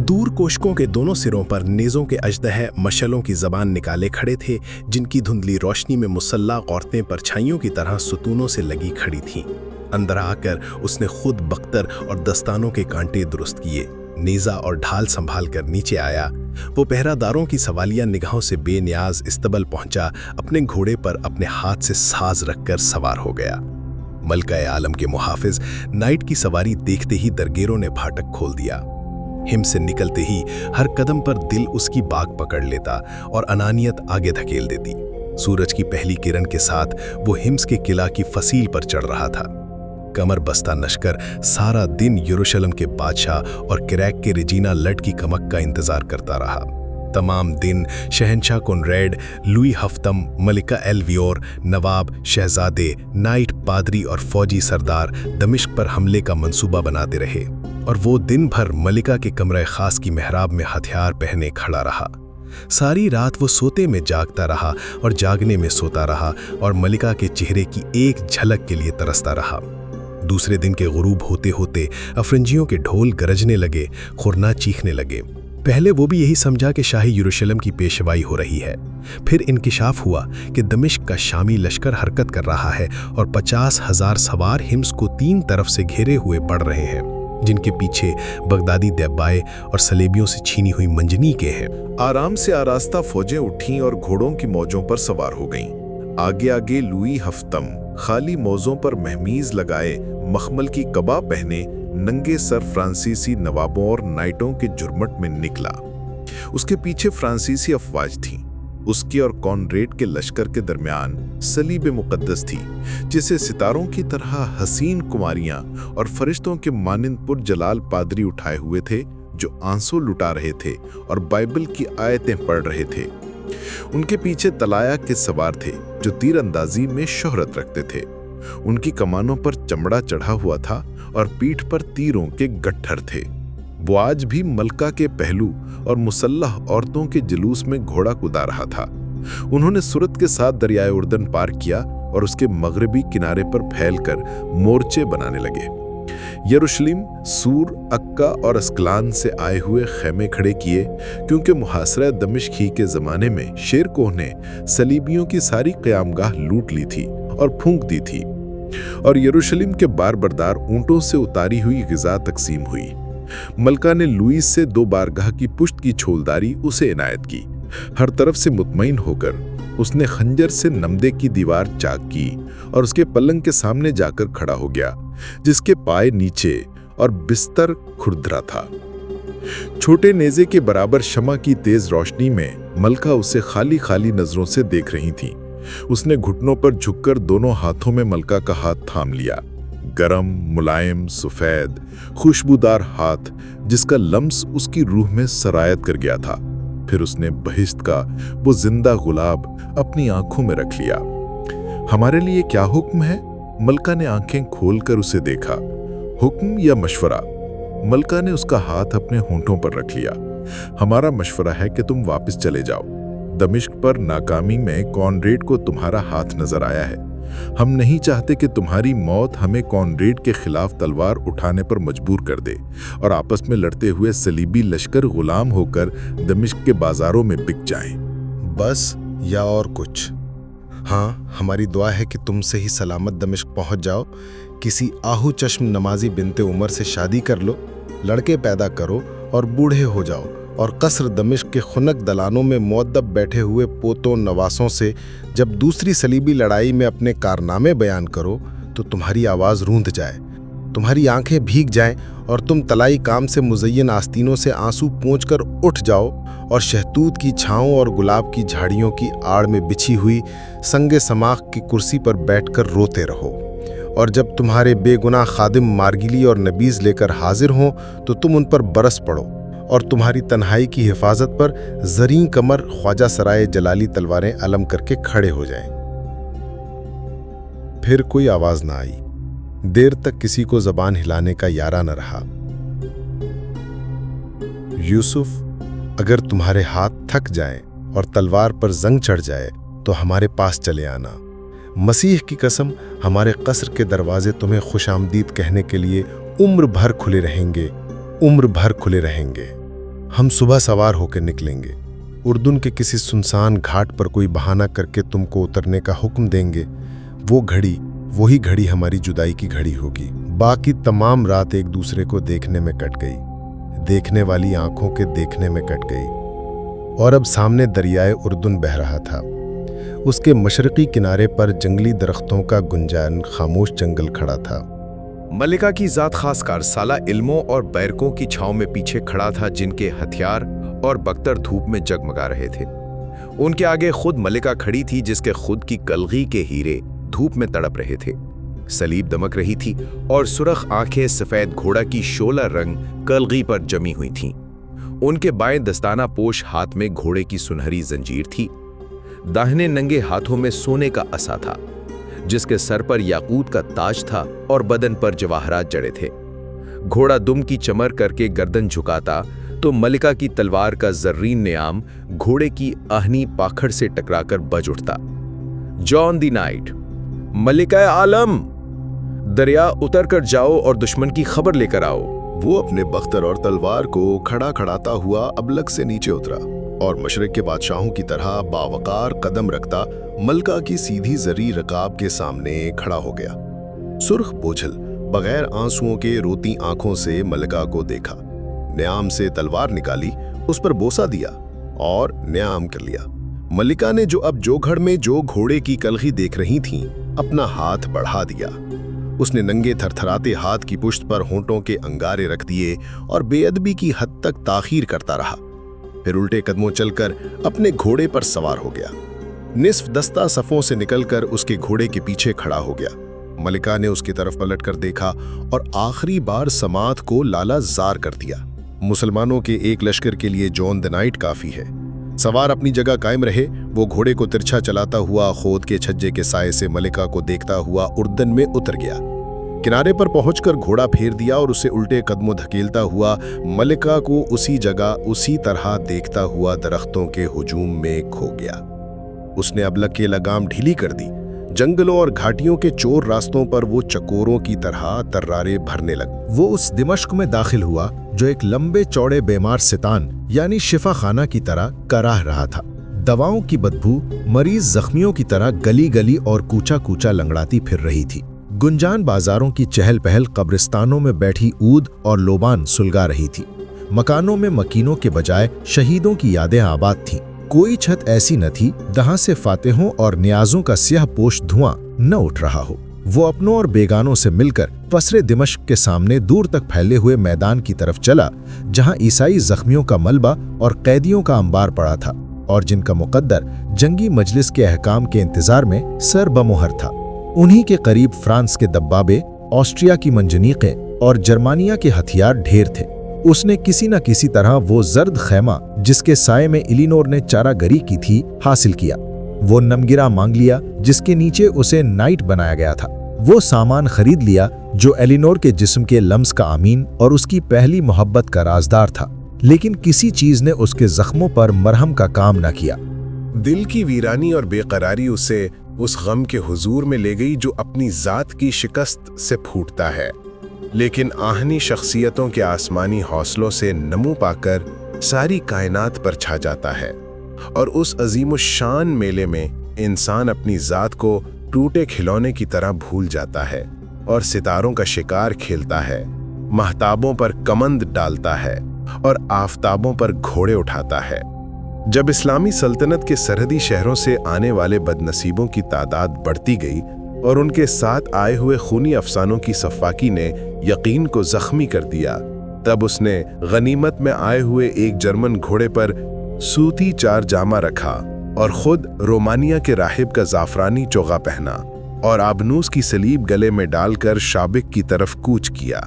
दूर कोशकों के दोनों सिरों पर नेज़ों के अजदह मशलों की ज़बान निकाले खड़े थे, जिनकी धुंधली रोशनी में मुसल्लह औरतें परछाइयों की तरह सुतूनों से लगी खड़ी थीं। अंदर आकर उसने खुद बख्तर और दस्तानों के कांटे दुरुस्त किए, नेज़ा और ढाल संभाल कर नीचे आया। वो पहरादारों की सवालिया निगाहों से बेनियाज इस्तबल पहुंचा, अपने घोड़े पर अपने हाथ से साज रखकर सवार हो गया। मलका आलम के मुहाफिज नाइट की सवारी देखते ही दरगेरों ने फाटक खोल दिया। हिम से निकलते ही हर कदम पर दिल उसकी बाग पकड़ लेता और अनानियत आगे धकेल देती। सूरज की पहली किरण के साथ वो हिम्स के किला की फसील पर चढ़ रहा था। कमर बस्ता लश्कर सारा दिन यरूशलेम के बादशाह और क्रैक के रेजिना लड की कमक का इंतजार करता रहा। तमाम दिन शहंशाह कोनरेड, लुई हफ्तम, मलिका एलवियोर, नवाब, शहजादे, नाइट, पादरी और फौजी सरदार दमिश्क पर हमले का मंसूबा बनाते रहे, और वो दिन भर मलिका के कमरे खास की मेहराब में हथियार पहने खड़ा रहा। सारी रात वो सोते में जागता रहा और जागने में सोता रहा, और मलिका के चेहरे की एक झलक के लिए तरसता रहा। दूसरे दिन के गुरूब होते होते अफरंजियों के ढोल गरजने लगे, खुरना चीखने लगे। पहले वो भी यही समझा कि शाही यरूशलेम की पेशवाई हो रही है। फिर इंकिशाफ हुआ कि दमिश्क का शामी लश्कर हरकत कर रहा है और 50,000 सवार हिम्स को 3 तरफ से घेरे हुए बढ़ रहे हैं, जिनके पीछे बगदादी देब्बाए और सलेबियों से छीनी हुई मंजनी के हैं। आराम से आरास्ता फौजें उठीं और घोड़ों की मौजों पर सवार हो गईं। आगे आगे लुई हफ्तम खाली मौजों पर महमीज लगाए, मखमल की कबा पहने, नंगे सर फ्रांसीसी नवाबों और नाइटों के जुर्मट में निकला। उसके पीछे फ्रांसीसी अफवाज थीं। उसके और कॉनरेड के लश्कर के दरमियान सलीब मुकद्दस थी, जिसे सितारों की तरह हसीन कुमारियां और फरिश्तों के मानिंद पुरजलाल पादरी उठाए हुए थे, जो आंसू लुटा रहे थे और बाइबल की आयतें पढ़ रहे थे। उनके पीछे तलाया के सवार थे, जो तीरंदाजी में शोहरत रखते थे। उनकी कमानों पर चमड़ा चढ़ा हुआ था और पीठ पर तीरों के गट्ठर थे। वो आज भी मलका के पहलू और मुसल्लह औरतों के जुलूस में घोड़ा कुदा रहा था। उन्होंने सूरत के साथ दरियाए उर्दन पार किया और उसके मगरबी किनारे पर फैलकर मोर्चे बनाने लगे। यरूशलेम, सूर, अक्का और अस्कलान से आए हुए खेमे खड़े किए, क्योंकि मुहासरा दमिश्क ही के ज़माने में शेर कोह ने सलीबियों की सारी क़यामगाह लूट ली थी और फूंक दी थी, और यरूशलेम के बारबरदार ऊँटों से उतारी हुई ग़िज़ा तकसीम हुई। मलका ने लुईस से 2 बारगाह की पुश्त की छोलदारी उसे इनायत की। हर तरफ से मुतमईन होकर उसने खंजर से नमदे की दीवार चाक की और उसके पलंग के सामने जाकर खड़ा हो गया, जिसके पाए नीचे और बिस्तर खुरदरा था। छोटे नेज़े के बराबर शमा की तेज रोशनी में मलका उसे खाली खाली नजरों से देख रही थी। उसने घुटनों पर झुककर दोनों हाथों में मलका का हाथ थाम लिया। गरम, मुलायम, सफेद, खुशबूदार हाथ, जिसका लम्स उसकी रूह में सरायत कर गया था। फिर उसने बहिश्त का वो जिंदा गुलाब अपनी आंखों में रख लिया। हमारे लिए क्या हुक्म है? मलका ने आंखें खोलकर उसे देखा। हुक्म या मशवरा? मलका ने उसका हाथ अपने होंठों पर रख लिया। हमारा मशवरा है कि तुम वापस चले जाओ। दमिश्क पर नाकामी में कॉनरेड को तुम्हारा हाथ नजर आया है। हम नहीं चाहते कि तुम्हारी मौत हमें कॉनरेड के खिलाफ तलवार उठाने पर मजबूर कर दे और आपस में लड़ते हुए सलीबी लश्कर गुलाम होकर दमिश्क के बाजारों में बिक जाएं। बस या और कुछ? हाँ, हमारी दुआ है कि तुम से ही सलामत दमिश्क पहुंच जाओ। किसी आहू चश्म नमाजी बिनते उमर से शादी कर लो, लड़के पैदा करो और बूढ़े हो जाओ, और कसर दमिश्क के खुनक दलानों में मुअद्दब बैठे हुए पोतों नवासों से जब दूसरी सलीबी लड़ाई में अपने कारनामे बयान करो तो तुम्हारी आवाज़ रूंध जाए, तुम्हारी आंखें भीग जाएं और तुम तलाई काम से मुज़य्यन आस्तीनों से आंसू पोंछकर उठ जाओ और शहतूत की छाँव और गुलाब की झाड़ियों की आड़ में बिछी हुई संगे समाख की कुर्सी पर बैठकर रोते रहो। और जब तुम्हारे बेगुनाह खादिम मार्गिली और नबीज़ लेकर हाजिर हों तो तुम उन पर बरस पड़ो और तुम्हारी तन्हाई की हिफाजत पर ज़रीं कमर ख्वाजा सराय जलाली तलवारें अलम करके खड़े हो जाएं। फिर कोई आवाज़ ना आई। देर तक किसी को ज़बान हिलाने का यारा न रहा। यूसुफ, अगर तुम्हारे हाथ थक जाएं और तलवार पर जंग चढ़ जाए तो हमारे पास चले आना। मसीह की कसम, हमारे कसर के दरवाजे तुम्हें खुशामदीद कहने के लिए उम्र भर खुले रहेंगे, उम्र भर खुले रहेंगे। हम सुबह सवार होकर निकलेंगे। उर्दून के किसी सुनसान घाट पर कोई बहाना करके तुमको उतरने का हुक्म देंगे। वो घड़ी, वही घड़ी हमारी जुदाई की घड़ी होगी। बाकी तमाम रात एक दूसरे को देखने में कट गई, देखने वाली आंखों के देखने में कट गई। और अब सामने दरियाए उर्दून बह रहा था। उसके मशरकी किनारे पर जंगली दरख्तों का गुंजान खामोश जंगल खड़ा था। मलिका की जात खासकार साला इल्मों और बैरकों की छांव में पीछे खड़ा था, जिनके हथियार और बख्तर धूप में जगमगा रहे थे। उनके आगे खुद मलिका खड़ी थी, जिसके खुद की कलगी के हीरे धूप में तड़प रहे थे। सलीब दमक रही थी और सुरख आंखें सफेद घोड़ा की शोला रंग कलगी पर जमी हुई थीं। उनके बाएं दस्ताना पोश हाथ में घोड़े की सुनहरी जंजीर थी। दाहिने नंगे हाथों में सोने का असा था, जिसके सर पर याकूत का ताज था और बदन पर जवाहरात जड़े थे। घोड़ा दुम की चमर करके गर्दन झुकाता तो मलिका की तलवार का जर्रीन नियाम घोड़े की आहनी पाखड़ से टकराकर बज उठता। जॉन दी नाइट, मलिका आलम, दरिया उतर कर जाओ और दुश्मन की खबर लेकर आओ। वो अपने बख्तर और तलवार को खड़ा खड़ाता हुआ अबलग से नीचे उतरा और मशरक के बादशाहों की तरह बावकार कदम रखता मलिका की सीधी जरी रकाब के सामने खड़ा हो गया। सुर्ख बोझल बगैर आंसुओं के रोती आंखों से मलिका को देखा, न्याम से तलवार निकाली, उस पर बोसा दिया और न्याम कर लिया। मलिका ने जो अब जोघड़ में जो घोड़े की कलगी देख रही थीं, अपना हाथ बढ़ा दिया। उसने नंगे थरथराते हाथ की पुश्त पर होंठों के अंगारे रख दिए और बेअदबी की हद तक ताखीर करता रहा। फिर उल्टे कदमों चलकर अपने घोड़े पर सवार हो गया। निस्फ दस्ता सफों से निकलकर उसके घोड़े के पीछे खड़ा हो गया। मलिका ने उसकी तरफ पलटकर देखा और आखिरी बार समात को लाला जार कर दिया। मुसलमानों के एक लश्कर के लिए जॉन द नाइट काफी है। सवार अपनी जगह कायम रहे। वो घोड़े को तिरछा चलाता हुआ खोद के छज्जे के साए से मलिका को देखता हुआ उर्दन में उतर गया। किनारे पर पहुंचकर घोड़ा फेर दिया और उसे उल्टे कदमों धकेलता हुआ मलिका को उसी जगह उसी तरह देखता हुआ दरख्तों के हुजूम में खो गया। उसने अबलग के लगाम ढीली कर दी। जंगलों और घाटियों के चोर रास्तों पर वो चकोरों की तरह तर्रारे भरने लगा। वो उस दिमश्क में दाखिल हुआ जो एक लंबे चौड़े बेमार सितान यानी शिफा खाना की तरह कराह रहा था। दवाओं की बदबू मरीज जख्मियों की तरह गली गली और कूचा कूचा लंगड़ाती फिर रही थी। गुंजान बाजारों की चहल पहल कब्रिस्तानों में बैठी ऊद और लोबान सुलगा रही थी। मकानों में मकीनों के बजाय शहीदों की यादें आबाद थीं। कोई छत ऐसी न थी जहां से फातिहों और नियाजों का स्याह पोश धुआं न उठ रहा हो। वो अपनों और बेगानों से मिलकर पसरे दिमश्क के सामने दूर तक फैले हुए मैदान की तरफ चला, जहां ईसाई जख्मियों का मलबा और कैदियों का अंबार पड़ा था और जिनका मुकद्दर जंगी मजलिस के अहकाम के इंतजार में सर बमोहर था। उन्हीं के करीब फ्रांस के दब्बाबे, ऑस्ट्रिया की मंजनीकें और जर्मानिया के हथियार ढेर थे। उसने किसी न किसी तरह वो जर्द खैमा जिसके साये में इलिनोर ने चारागरी की थी हासिल किया। वो नमगिरा मांग लिया जिसके नीचे उसे नाइट बनाया गया था। वो सामान खरीद लिया जो एलिनोर के जिस्म के लम्स का आमीन और उसकी पहली मोहब्बत का राजदार था, लेकिन किसी चीज ने उसके जख्मों पर मरहम का काम न किया। दिल की वीरानी और बेकरारी उसे उस गम के हुजूर में ले गई जो अपनी जात की शिकस्त से फूटता है, लेकिन आहनी शख्सियतों के आसमानी हौसलों से नमू पाकर सारी कायनात पर छा जाता है। और उस अजीमुशान मेले में इंसान अपनी जात को टूटे खिलौने की तरह भूल जाता है और सितारों का शिकार खेलता है, महताबों पर कमंद डालता है और आफताबों पर घोड़े उठाता है। जब इस्लामी सल्तनत के सरहदी शहरों से आने वाले बदनसीबों की तादाद बढ़ती गई और उनके साथ आए हुए खूनी अफसानों की सफ़ाकी ने यकीन को जख्मी कर दिया, तब उसने गनीमत में आए हुए एक जर्मन घोड़े पर सूती चार जामा रखा और खुद रोमानिया के राहिब का जाफरानी चोगा पहना और आबनूस की सलीब गले में डालकर शाबिक की तरफ कूच किया।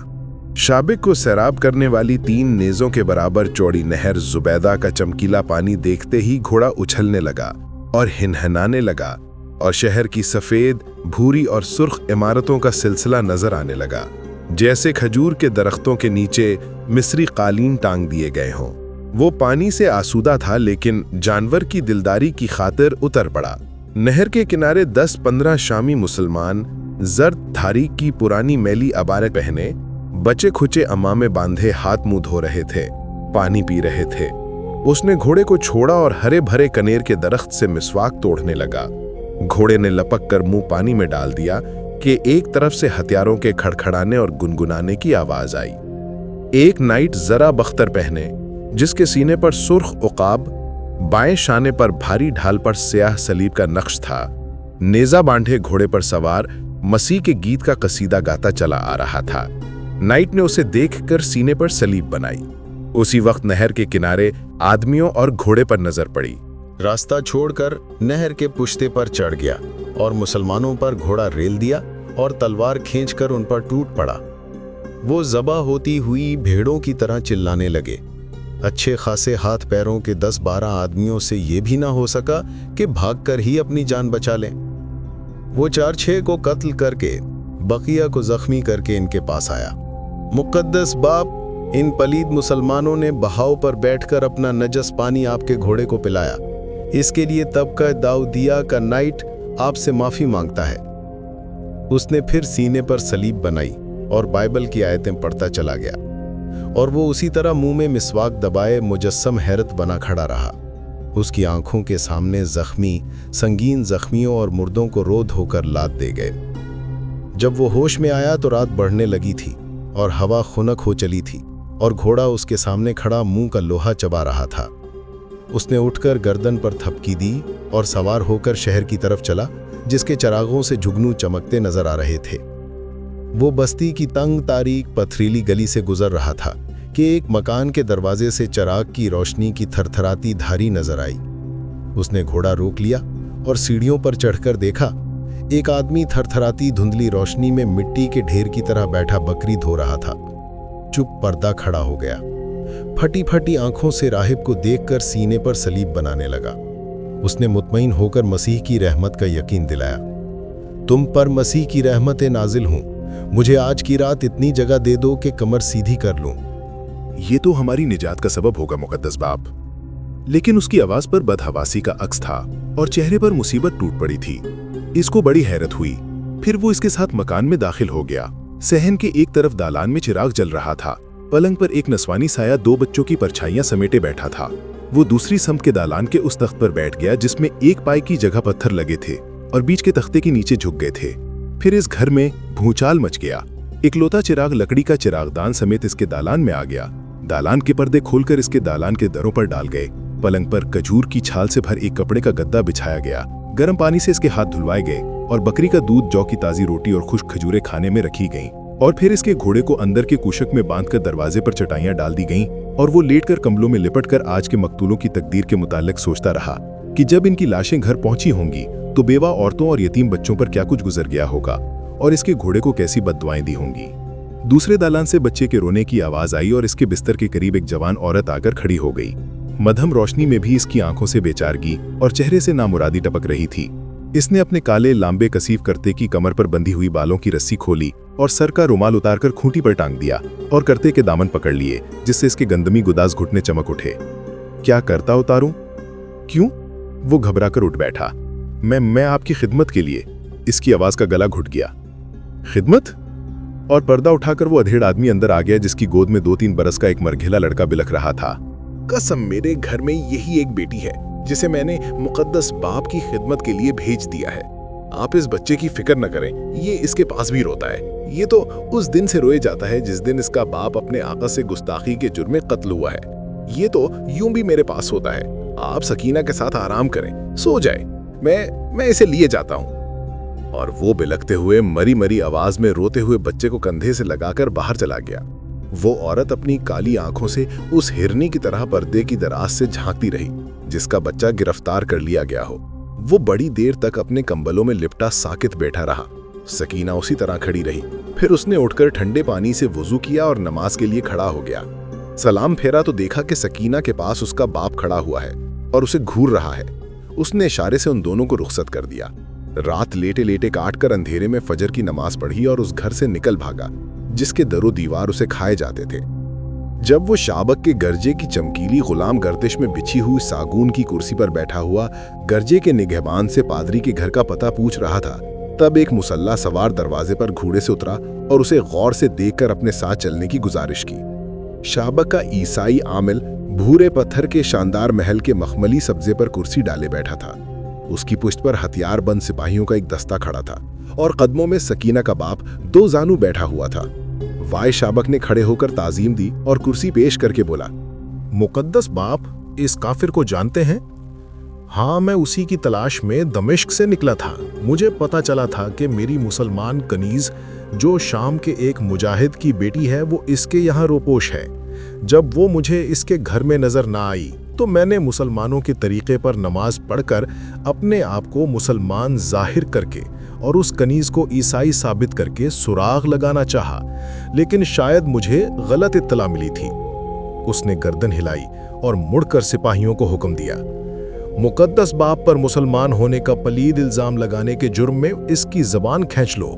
शाबिक को सैराब करने वाली 3 नेज़ों के बराबर चौड़ी नहर जुबैदा का चमकीला पानी देखते ही घोड़ा उछलने लगा और हिनहनाने लगा और शहर की सफ़ेद, भूरी और सुर्ख इमारतों का सिलसिला नजर आने लगा, जैसे खजूर के दरख्तों के नीचे मिस्री कालीन टांग दिए गए हों। वो पानी से आसूदा था, लेकिन जानवर की दिलदारी की खातिर उतर पड़ा। नहर के किनारे 10-15 शामी मुसलमान जर्द धारी की पुरानी मैली अबारे पहने, बचे खुचे अमामे बांधे हाथ मुंह धो रहे थे। पानी पी रहे थे। उसने घोड़े को छोड़ा और हरे भरे कनेर के दरख्त से मिस्वाक तोड़ने लगा। घोड़े ने लपक कर मुंह पानी में डाल दिया कि एक तरफ से हथियारों के खड़खड़ाने और गुनगुनाने की आवाज आई। एक नाइट जरा बख्तर पहने, जिसके सीने पर सुर्ख उकाब, बाएं शाने पर भारी ढाल पर स्याह सलीब का नक्श था, नेजा बांधे घोड़े पर सवार मसीह के गीत का कसीदा गाता चला आ रहा था। नाइट ने उसे देखकर सीने पर सलीब बनाई। उसी वक्त नहर के किनारे आदमियों और घोड़े पर नजर पड़ी। रास्ता छोड़कर नहर के पुश्ते पर चढ़ गया और मुसलमानों पर घोड़ा रेल दिया और तलवार खींचकर उन पर टूट पड़ा। वो ज़बा होती हुई भेड़ों की तरह चिल्लाने लगे। अच्छे खासे हाथ पैरों के 10-12 आदमियों से ये भी ना हो सका कि भागकर ही अपनी जान बचा लें। वो 4-6 को कत्ल करके बकिया को जख्मी करके इनके पास आया। मुक़द्दस बाप, इन पलीद मुसलमानों ने बहाव पर बैठकर अपना नजस पानी आपके घोड़े को पिलाया। इसके लिए तबका दाऊदिया का नाइट आपसे माफ़ी मांगता है। उसने फिर सीने पर सलीब बनाई और बाइबल की आयतें पढ़ता चला गया, और वो उसी तरह मुंह में मिस्वाक दबाए मुजस्सम हैरत बना खड़ा रहा। उसकी आंखों के सामने जख्मी संगीन जख्मियों और मुर्दों को रो धोकर लात दे गए। जब वो होश में आया तो रात बढ़ने लगी थी और हवा खुनक हो चली थी, और घोड़ा उसके सामने खड़ा मुंह का लोहा चबा रहा था। उसने उठकर गर्दन पर थपकी दी और सवार होकर शहर की तरफ चला, जिसके चरागों से जुगनू चमकते नजर आ रहे थे। वो बस्ती की तंग तारीक पथरीली गली से गुजर रहा था कि एक मकान के दरवाजे से चराग की रोशनी की थरथराती धारी नजर आई। उसने घोड़ा रोक लिया और सीढ़ियों पर चढ़कर देखा। एक आदमी थरथराती धुंधली रोशनी में मिट्टी के ढेर की तरह बैठा बकरी धो रहा था। चुप पर्दा खड़ा हो गया। फटी फटी आंखों से राहिब को देखकर सीने पर सलीब बनाने लगा। उसने मुतमईन होकर मसीह की रहमत का यकीन दिलाया। तुम पर मसीह की रहमत नाजिल हूं। मुझे आज की रात इतनी जगह दे दो कि कमर सीधी कर लूं। ये तो हमारी निजात का सबब होगा मुकद्दस बाप। लेकिन उसकी आवाज पर बदहवासी का अक्स था और चेहरे पर मुसीबत टूट पड़ी थी। इसको बड़ी हैरत हुई। फिर वो इसके साथ मकान में दाखिल हो गया। सहन के एक तरफ दालान में चिराग जल रहा था। पलंग पर एक नस्वानी साया 2 बच्चों की परछाइयां समेटे बैठा था। वो दूसरी समत के दालान के उस तख्त पर बैठ गया जिसमें एक पाई की जगह पत्थर लगे थे और बीच के तख्ते के नीचे झुक गए थे। फिर इस घर में भूचाल मच गया। इकलौता चिराग लकड़ी का चिरागदान समेत इसके दालान में आ गया। दालान के पर्दे खोलकर इसके दालान के दरों पर डाल गए। पलंग पर खजूर की छाल से भर एक कपड़े का गद्दा बिछाया गया। गर्म पानी से इसके हाथ धुलवाए गए और बकरी का दूध, जौ की ताजी रोटी और खुश्क खजूरें खाने में रखी गईं। और फिर इसके घोड़े को अंदर के कुशक में बांधकर दरवाजे पर चटाइयां डाल दी गईं और वो लेटकर कंबलों में लिपटकर आज के मकतूलों की तकदीर के मुताल्लिक सोचता रहा कि जब इनकी लाशें घर पहुंची होंगी तो बेवा औरतों और यतीम बच्चों पर क्या कुछ गुजर गया होगा और इसके घोड़े को कैसी बद्दुआएं दी होंगी। दूसरे दालान से बच्चे के रोने की आवाज आई और इसके बिस्तर के करीब एक जवान औरत आकर खड़ी हो गई। मध्यम रोशनी में भी इसकी आंखों से बेचारगी और चेहरे से नामुरादी टपक रही थी। इसने अपने काले लांबे कसीफ करते की कमर पर बंधी हुई बालों की रस्सी खोली और सर का रुमाल उतारकर खूंटी पर टांग दिया और करते के दामन पकड़ लिए, जिससे इसके गंदमी गुदास घुटने चमक उठे। क्या करता उतारूं? क्यों? वो घबराकर उठ बैठा। मैं आपकी खिदमत के लिए। इसकी आवाज का गला घुट गया। खिदमत? और पर्दा उठाकर वो अधेड़ आदमी अंदर आ गया जिसकी गोद में 2-3 बरस का एक मरघिला लड़का बिलख रहा था। कसम, मेरे घर में यही एक बेटी है जिसे मैंने मुकद्दस बाप की खिदमत के लिए भेज दिया है। आप इस बच्चे की फिक्र न करें, ये इसके पास भी रोता है। ये तो उस दिन से रोए जाता है जिस दिन इसका बाप अपने आका से गुस्ताखी के जुर्म में कत्ल हुआ है। ये तो यूं भी मेरे पास होता है। आप सकीना के साथ आराम करें, सो जाए, मैं इसे लिए जाता हूं। और वो बिलखते हुए मरी मरी आवाज में रोते हुए बच्चे को कंधे से लगाकर बाहर चला गया। वो औरत अपनी काली आंखों से उस हिरनी की तरह पर्दे की दराज से झांकती रही जिसका बच्चा गिरफ्तार कर लिया गया हो। वो बड़ी देर तक अपने कंबलों में लिपटा साकित बैठा रहा। सकीना उसी तरह खड़ी रही। फिर उसने उठकर ठंडे पानी से वुजू किया और नमाज के लिए खड़ा हो गया। सलाम फेरा तो देखा कि सकीना के पास उसका बाप खड़ा हुआ है और उसे घूर रहा है। उसने इशारे से उन दोनों को रुखसत कर दिया। रात लेटे लेटे काटकर अंधेरे में फजर की नमाज पढ़ी और उस घर से निकल भागा जिसके दरो दीवार उसे खाए जाते थे। जब वो शाबक के गर्जे की चमकीली गुलाम गर्दिश में बिछी हुई सागून की कुर्सी पर बैठा हुआ गर्जे के निगहबान से पादरी के घर का पता पूछ रहा था, तब एक मुसल्ला सवार दरवाजे पर घोड़े से उतरा और उसे गौर से देखकर अपने साथ चलने की गुजारिश की। शाबक का ईसाई आमिल भूरे पत्थर के शानदार महल के मखमली सब्जे पर कुर्सी डाले बैठा था। उसकी पुष्ट पर हथियार बंद सिपाहियों का एक दस्ता खड़ा था और कदमों में सकीना का बाप दो जानू बैठा हुआ था। वाय शाबक ने खड़े होकर ताजीम दी और कुर्सी पेश करके बोला, मुकद्दस बाप, इस काफिर को जानते हैं? हाँ, मैं उसी की तलाश में दमिश्क से निकला था। मुझे पता चला था कि मेरी मुसलमान कनीज, जो शाम के एक मुजाहिद की बेटी है, वो इसके यहाँ रोपोश है। जब वो मुझे इसके घर में नजर ना आई तो मैंने मुसलमानों के तरीके पर नमाज पढ़कर अपने आप को मुसलमान जाहिर करके और उस कनीज को ईसाई साबित करके सुराग लगाना चाहा, लेकिन शायद मुझे गलत इत्तला मिली थी। उसने गर्दन हिलाई और मुड़कर सिपाहियों को हुक्म दिया, मुकद्दस बाप पर मुसलमान होने का पलीद इल्जाम लगाने के जुर्म में इसकी जबान खींच लो।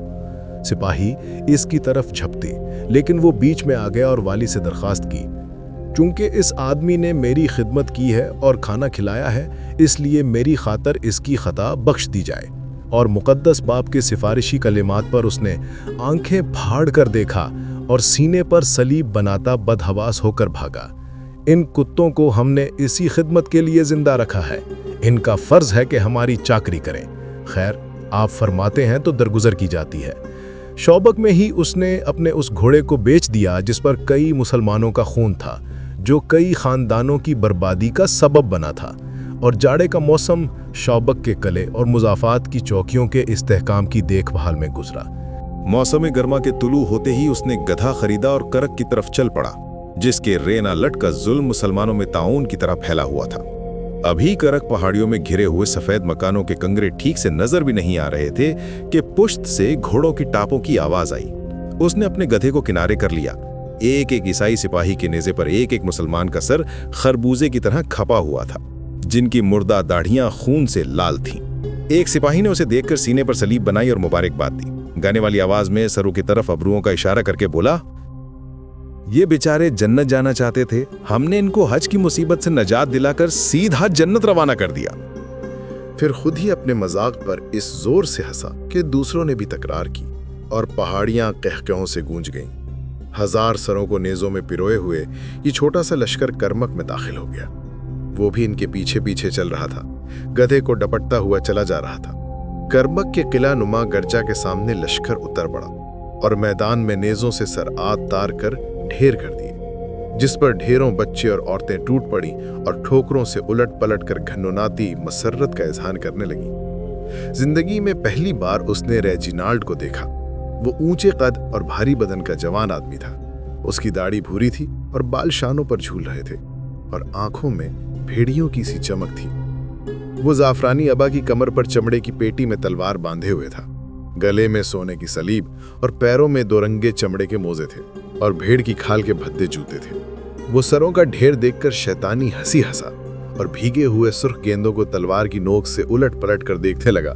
सिपाही इसकी तरफ झपटे, लेकिन वो बीच में आ गया और वाली से दरखास्त की, चूंकि इस आदमी ने मेरी खिदमत की है और खाना खिलाया है, इसलिए मेरी खातर इसकी खता बख्श दी जाए। और मुकद्दस बाप के सिफारिशी कलिमात पर उसने आंखें फाड़ कर देखा और सीने पर सलीब बनाता बदहवास होकर भागा। इन कुत्तों को हमने इसी खिदमत के लिए जिंदा रखा है, इनका फर्ज है कि हमारी चाकरी करें। खैर, आप फरमाते हैं तो दरगुजर की जाती है। शौबक में ही उसने अपने उस घोड़े को बेच दिया जिस पर कई मुसलमानों का खून था, जो कई खानदानों की बर्बादी का सबब बना था। और जाड़े का मौसम शौबक के कले और मुजाफात की चौकियों के इस्तेहकाम की देखभाल में गुजरा। मौसम गर्मा के तुलू होते ही उसने गधा खरीदा और करक की तरफ चल पड़ा, जिसके रेना लट का जुल्म मुसलमानों में ताउन की तरह फैला हुआ था। अभी करक पहाड़ियों में घिरे हुए सफेद मकानों के कंगरे ठीक से नजर भी नहीं आ रहे थे कि पुश्त से घोड़ों की टापों की आवाज आई। उसने अपने गधे को किनारे कर लिया। एक एक ईसाई सिपाही के नेज़े पर एक एक मुसलमान का सर खरबूजे की तरह खपा हुआ था, जिनकी मुर्दा दाढ़ियां खून से लाल थीं। एक सिपाही ने उसे देखकर सीने पर सलीब बनाई और मुबारकबाद दी। गाने वाली आवाज में सरों की तरफ अबरुओं का इशारा करके बोला, ये बेचारे जन्नत जाना चाहते थे, हमने इनको हज की मुसीबत से नजात दिलाकर सीधा जन्नत रवाना कर दिया। फिर खुद ही अपने मजाक पर इस जोर से हंसा कि दूसरों ने भी तकरार की और पहाड़ियां कहकहों से गूंज गईं। 1000 सरों को नेज़ों में पिरोए हुए ये छोटा सा लश्कर करमक में दाखिल हो गया। वो भी इनके पीछे पीछे चल रहा था, गधे को डपटता हुआ चला जा रहा था। करमक के किला नुमा गर्जा के सामने लश्कर उतर पड़ा और मैदान में नेज़ों से सर आत तार कर ढेर कर दिए, जिस पर ढेरों बच्चे और औरतें टूट पड़ी और ठोकरों से उलट पलट कर घनौनाती मसर्रत का इजहार करने लगी। जिंदगी में पहली बार उसने रेजिनाल्ड को देखा। वो ऊंचे कद और भारी बदन का जवान आदमी था। उसकी दाढ़ी भूरी थी और बाल शानों पर झूल रहे थे और आंखों में भेड़ियों की सी चमक थी। वो जाफरानी अबा की कमर पर चमड़े की पेटी में तलवार बांधे हुए था, गले में सोने की सलीब और पैरों में दोरंगे चमड़े के मोजे थे और भेड़ की खाल के भद्दे जूते थे। वो सरों का ढेर देखकर शैतानी हंसी हंसा और भीगे हुए सुर्ख गेंदों को तलवार की नोक से उलट पलट कर देखने लगा।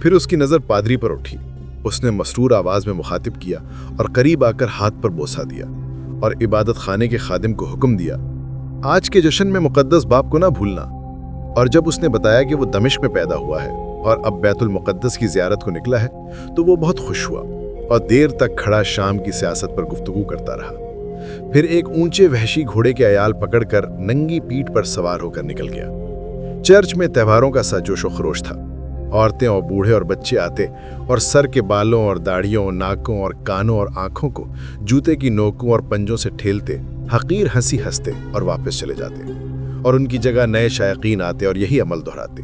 फिर उसकी नजर पादरी पर उठी। उसने मसरूर आवाज में मुखातिब किया और करीब आकर हाथ पर बोसा दिया और इबादत खाने के खादिम को हुक्म दिया, आज के जश्न में मुकद्दस बाप को ना भूलना। और जब उसने बताया कि वो दमिश्क में पैदा हुआ है और अब बैतुल मुक़द्दस की ज़ियारत को निकला है, तो वो बहुत खुश हुआ और देर तक खड़ा शाम की सियासत पर गुफ्तगू करता रहा। फिर एक ऊंचे वहशी घोड़े के अयाल पकड़कर नंगी पीठ पर सवार होकर निकल गया। चर्च में त्योहारों का सा जोश व खरोश था। औरतें और बूढ़े और बच्चे आते और सर के बालों और दाढ़ियों, नाकों और कानों और आंखों को जूते की नोकों और पंजों से ठेलते हकीर हंसी हंसते और वापस चले जाते, और उनकी जगह नए शायकीन आते और यही अमल दोहराते।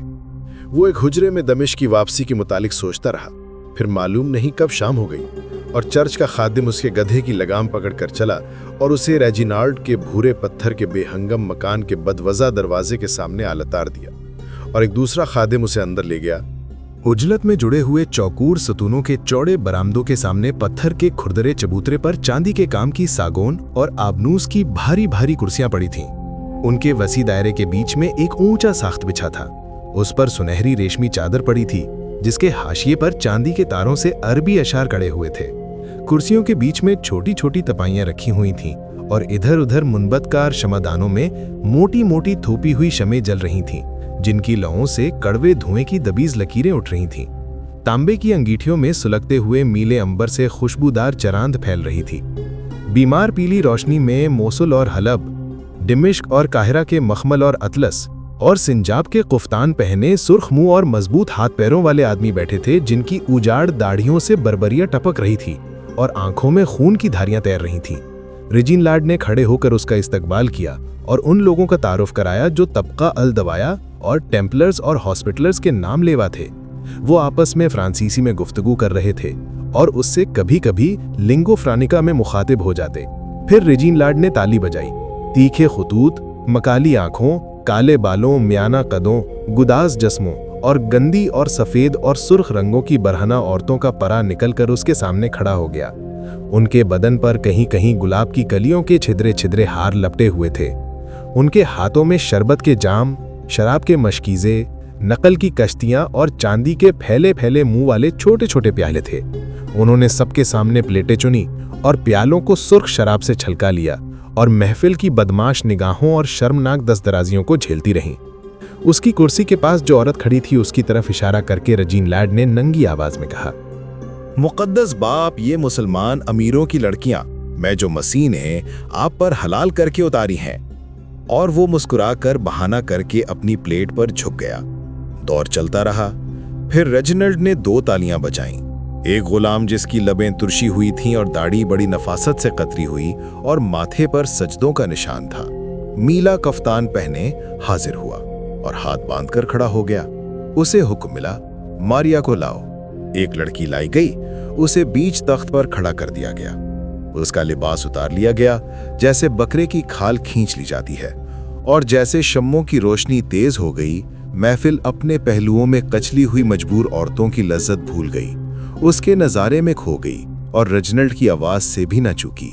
वो एक हुजरे में दमिश्क की वापसी के मुतालिक सोचता रहा। फिर मालूम नहीं कब शाम हो गई और चर्च का खादिम उसके गधे की लगाम पकड़कर चला और उसे रेजिनाल्ड के भूरे पत्थर के बेहंगम मकान के बदवज़ा दरवाजे के सामने आलतार दिया और एक दूसरा खादिम उसे अंदर ले गया। उजलत में जुड़े हुए चौकूर सतूनों के चौड़े बरामदों के सामने पत्थर के खुरदरे चबूतरे पर चांदी के काम की सागौन और आबनूस की भारी भारी कुर्सियां पड़ी थीं। उनके वसी दायरे के बीच में एक ऊंचा साख्त बिछा था। उस पर सुनहरी रेशमी चादर पड़ी थी, जिसके हाशिए पर चांदी के तारों से अरबी अशार कड़े हुए थे। कुर्सियों के बीच में छोटी छोटी तपाइयां रखी हुई थीं और इधर उधर मुनबतकार शमदानों में मोटी मोटी थोपी हुई शमें जल रही थीं, जिनकी लौं से कड़वे धुएं की दबीज लकीरें उठ रही थीं। तांबे की अंगीठियों में सुलगते हुए मीले अंबर से खुशबूदार चरांद फैल रही थी। बीमार पीली रोशनी में मोसुल और हलब, दिमिश्क और काहिरा के मखमल और अतलस और सिंजाब के कुफ्तान पहने सुर्ख मुंह और मजबूत हाथ पैरों वाले आदमी बैठे थे, जिनकी उजाड़ दाढ़ियों से बरबरियां टपक रही थी और आंखों में खून की धारियां तैर रही थीं। रेजिन लाड ने खड़े होकर उसका इस्तकबाल किया और उन लोगों का तारुफ कराया जो तबका अल दवाया और टेम्पलर्स और हॉस्पिटलर्स के नाम लेवा थे। वो आपस में फ्रांसीसी में गुफ्तगू कर रहे थे और उससे कभी कभी लिंगो फ्रानिका में मुखातिब हो जाते। फिर रेजिन लाड ने ताली बजाई। तीखे खतूत, मकाली आंखों, काले बालों, म्याना कदों, गुदाज जस्मों और गंदी और सफेद और सुर्ख रंगों की बरहना औरतों का परा निकलकर उसके सामने खड़ा हो गया। उनके बदन पर कहीं कहीं गुलाब की कलियों के छिद्रे छिद्रे हार लपटे हुए थे। उनके हाथों में शरबत के जाम, शराब के मशकीजे, नकल की कश्तियां और चांदी के फैले फैले मुंह वाले छोटे छोटे प्याले थे। उन्होंने सबके सामने प्लेटें चुनी और प्यालों को सुर्ख शराब से छलका लिया और महफिल की बदमाश निगाहों और शर्मनाक दस्तदराजियों को झेलती रहीं। उसकी कुर्सी के पास जो औरत खड़ी थी उसकी तरफ इशारा करके रेजिन लाड ने नंगी आवाज में कहा, मुकद्दस बाप, ये मुसलमान अमीरों की लड़कियां मैं जो मसीह ने आप पर हलाल करके उतारी हैं। और वो मुस्कुराकर बहाना करके अपनी प्लेट पर झुक गया। दौर चलता रहा। फिर रेजिनाल्ड ने 2 तालियां बजाईं। एक गुलाम जिसकी लबें तुर्शी हुई थीं और दाढ़ी बड़ी नफासत से कतरी हुई और माथे पर सजदों का निशान था, मीला कफ्तान पहने हाजिर हुआ और हाथ बांधकर खड़ा हो गया। उसे हुक्म मिला, मारिया को लाओ। एक लड़की लाई गई। उसे बीच तख्त पर खड़ा कर दिया गया। उसका लिबास उतार लिया गया, जैसे बकरे की खाल खींच ली जाती है, और जैसे शम्मों की रोशनी तेज हो गई, महफिल अपने पहलुओं में कचली हुई मजबूर औरतों की लज्जत भूल गई, उसके नज़ारे में खो गई और रेजिनाल्ड की आवाज से भी न चूकी।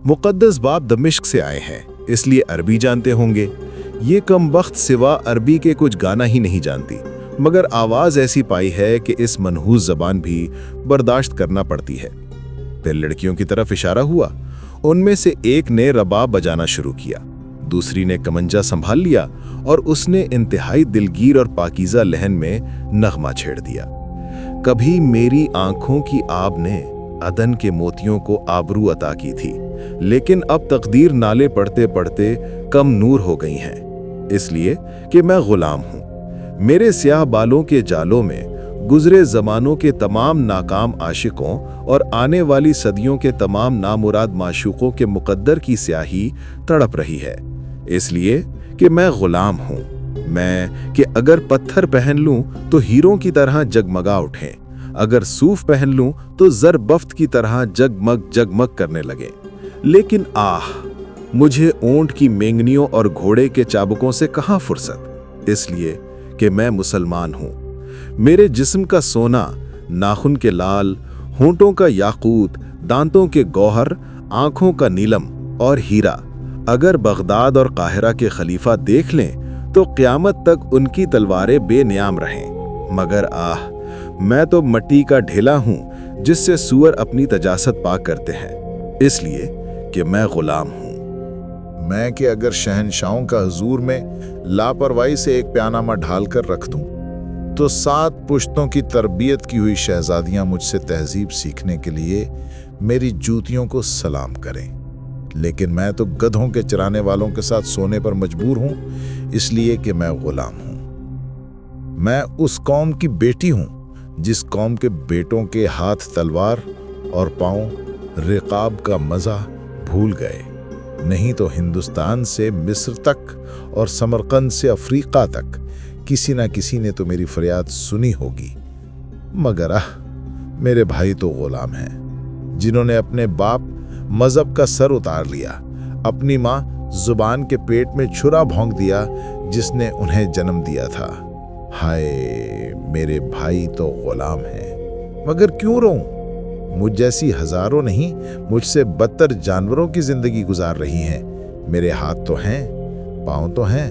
मुकद्दस बाप दमिश्क से आए हैं, इसलिए अरबी जानते होंगे। ये कमबख्त सिवा अरबी के कुछ गाना ही नहीं जानती, मगर आवाज ऐसी पाई है कि इस मनहूस जबान भी बर्दाश्त करना पड़ती है। फिर लड़कियों की तरफ इशारा हुआ। उनमें से एक ने रबाब बजाना शुरू किया, दूसरी ने कमंजा संभाल लिया और उसने इंतहाई दिलगीर और पाकीज़ा लहन में नगमा छेड़ दिया। कभी मेरी आंखों की आब ने अदन के मोतियों को आबरू अता की थी, लेकिन अब तकदीर नाले पढ़ते पढ़ते कम नूर हो गई हैं, इसलिए कि मैं गुलाम हूं। मेरे स्याह बालों के जालों में गुजरे जमानों के तमाम नाकाम आशिकों और आने वाली सदियों के तमाम नामुराद माशूकों के मुकद्दर की स्याही तड़प रही है, इसलिए कि मैं गुलाम हूं। मैं कि अगर पत्थर पहन लूं तो हीरों की तरह जगमगा उठें, अगर सूफ पहन लूं तो ज़रबफ्त की तरह जगमग जगमग करने लगे। लेकिन आह, मुझे ऊंट की मेंगनियों और घोड़े के चाबुकों से कहां फुर्सत, इसलिए कि मैं मुसलमान हूं। मेरे जिस्म का सोना, नाखून के लाल, होंठों का याकूत, दांतों के गौहर, आंखों का नीलम और हीरा अगर बगदाद और काहिरा के खलीफा देख लें तो क़यामत तक उनकी तलवारें बेनियाम रहें। मगर आह, मैं तो मट्टी का ढेला हूं जिससे सूअर अपनी तजासत पाक करते हैं, इसलिए कि मैं गुलाम हूं। मैं कि अगर शहनशाहों का हुजूर में लापरवाही से एक प्यानामा ढाल कर रख दूं तो 7 पुश्तों की तरबियत की हुई शहजादियां मुझसे तहजीब सीखने के लिए मेरी जूतियों को सलाम करें। लेकिन मैं तो गधों के चराने वालों के साथ सोने पर मजबूर हूं, इसलिए कि मैं गुलाम हूं। मैं उस कौम की बेटी हूं जिस कौम के बेटों के हाथ तलवार और पांव रिकाब का मजा भूल गए। नहीं तो हिंदुस्तान से मिस्र तक और समरकंद से अफ्रीका तक किसी ना किसी ने तो मेरी फरियाद सुनी होगी। मगर मेरे भाई तो गुलाम हैं, जिन्होंने अपने बाप मजहब का सर उतार लिया, अपनी माँ जुबान के पेट में छुरा भोंक दिया जिसने उन्हें जन्म दिया था। हाय, मेरे भाई तो गुलाम हैं। मगर क्यों रोऊं? मुझ जैसी हजारों नहीं, मुझसे बदतर जानवरों की जिंदगी गुजार रही हैं। मेरे हाथ तो हैं, पाँव तो हैं,